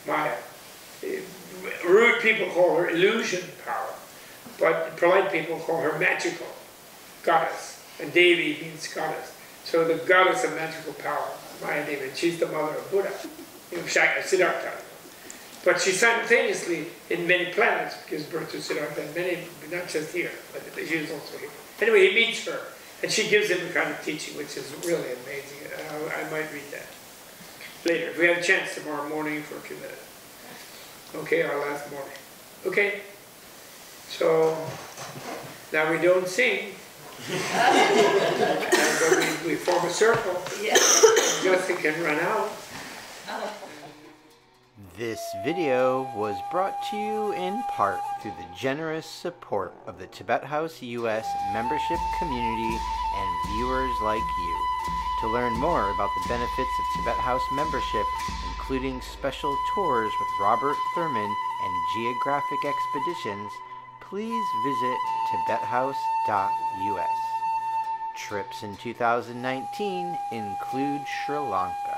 Maya Rude people call her illusion power, but polite people call her magical goddess. And Devi means goddess. So the goddess of magical power, Maya Devi, she's the mother of Buddha, Siddhartha. But she's simultaneously in many planets, gives birth to Siddhartha, and many, not just here, but she was also here. Anyway, he meets her, and she gives him a kind of teaching, which is really amazing. I might read that later, if we have a chance tomorrow morning for a few minutes. Okay, our last morning. Okay, so now we don't sing. And we form a circle. Yeah. Justin can run out. This video was brought to you in part through the generous support of the Tibet House US membership community and viewers like you. To learn more about the benefits of Tibet House membership, including special tours with Robert Thurman and geographic expeditions, please visit tibethouse.us. Trips in 2019 include Sri Lanka.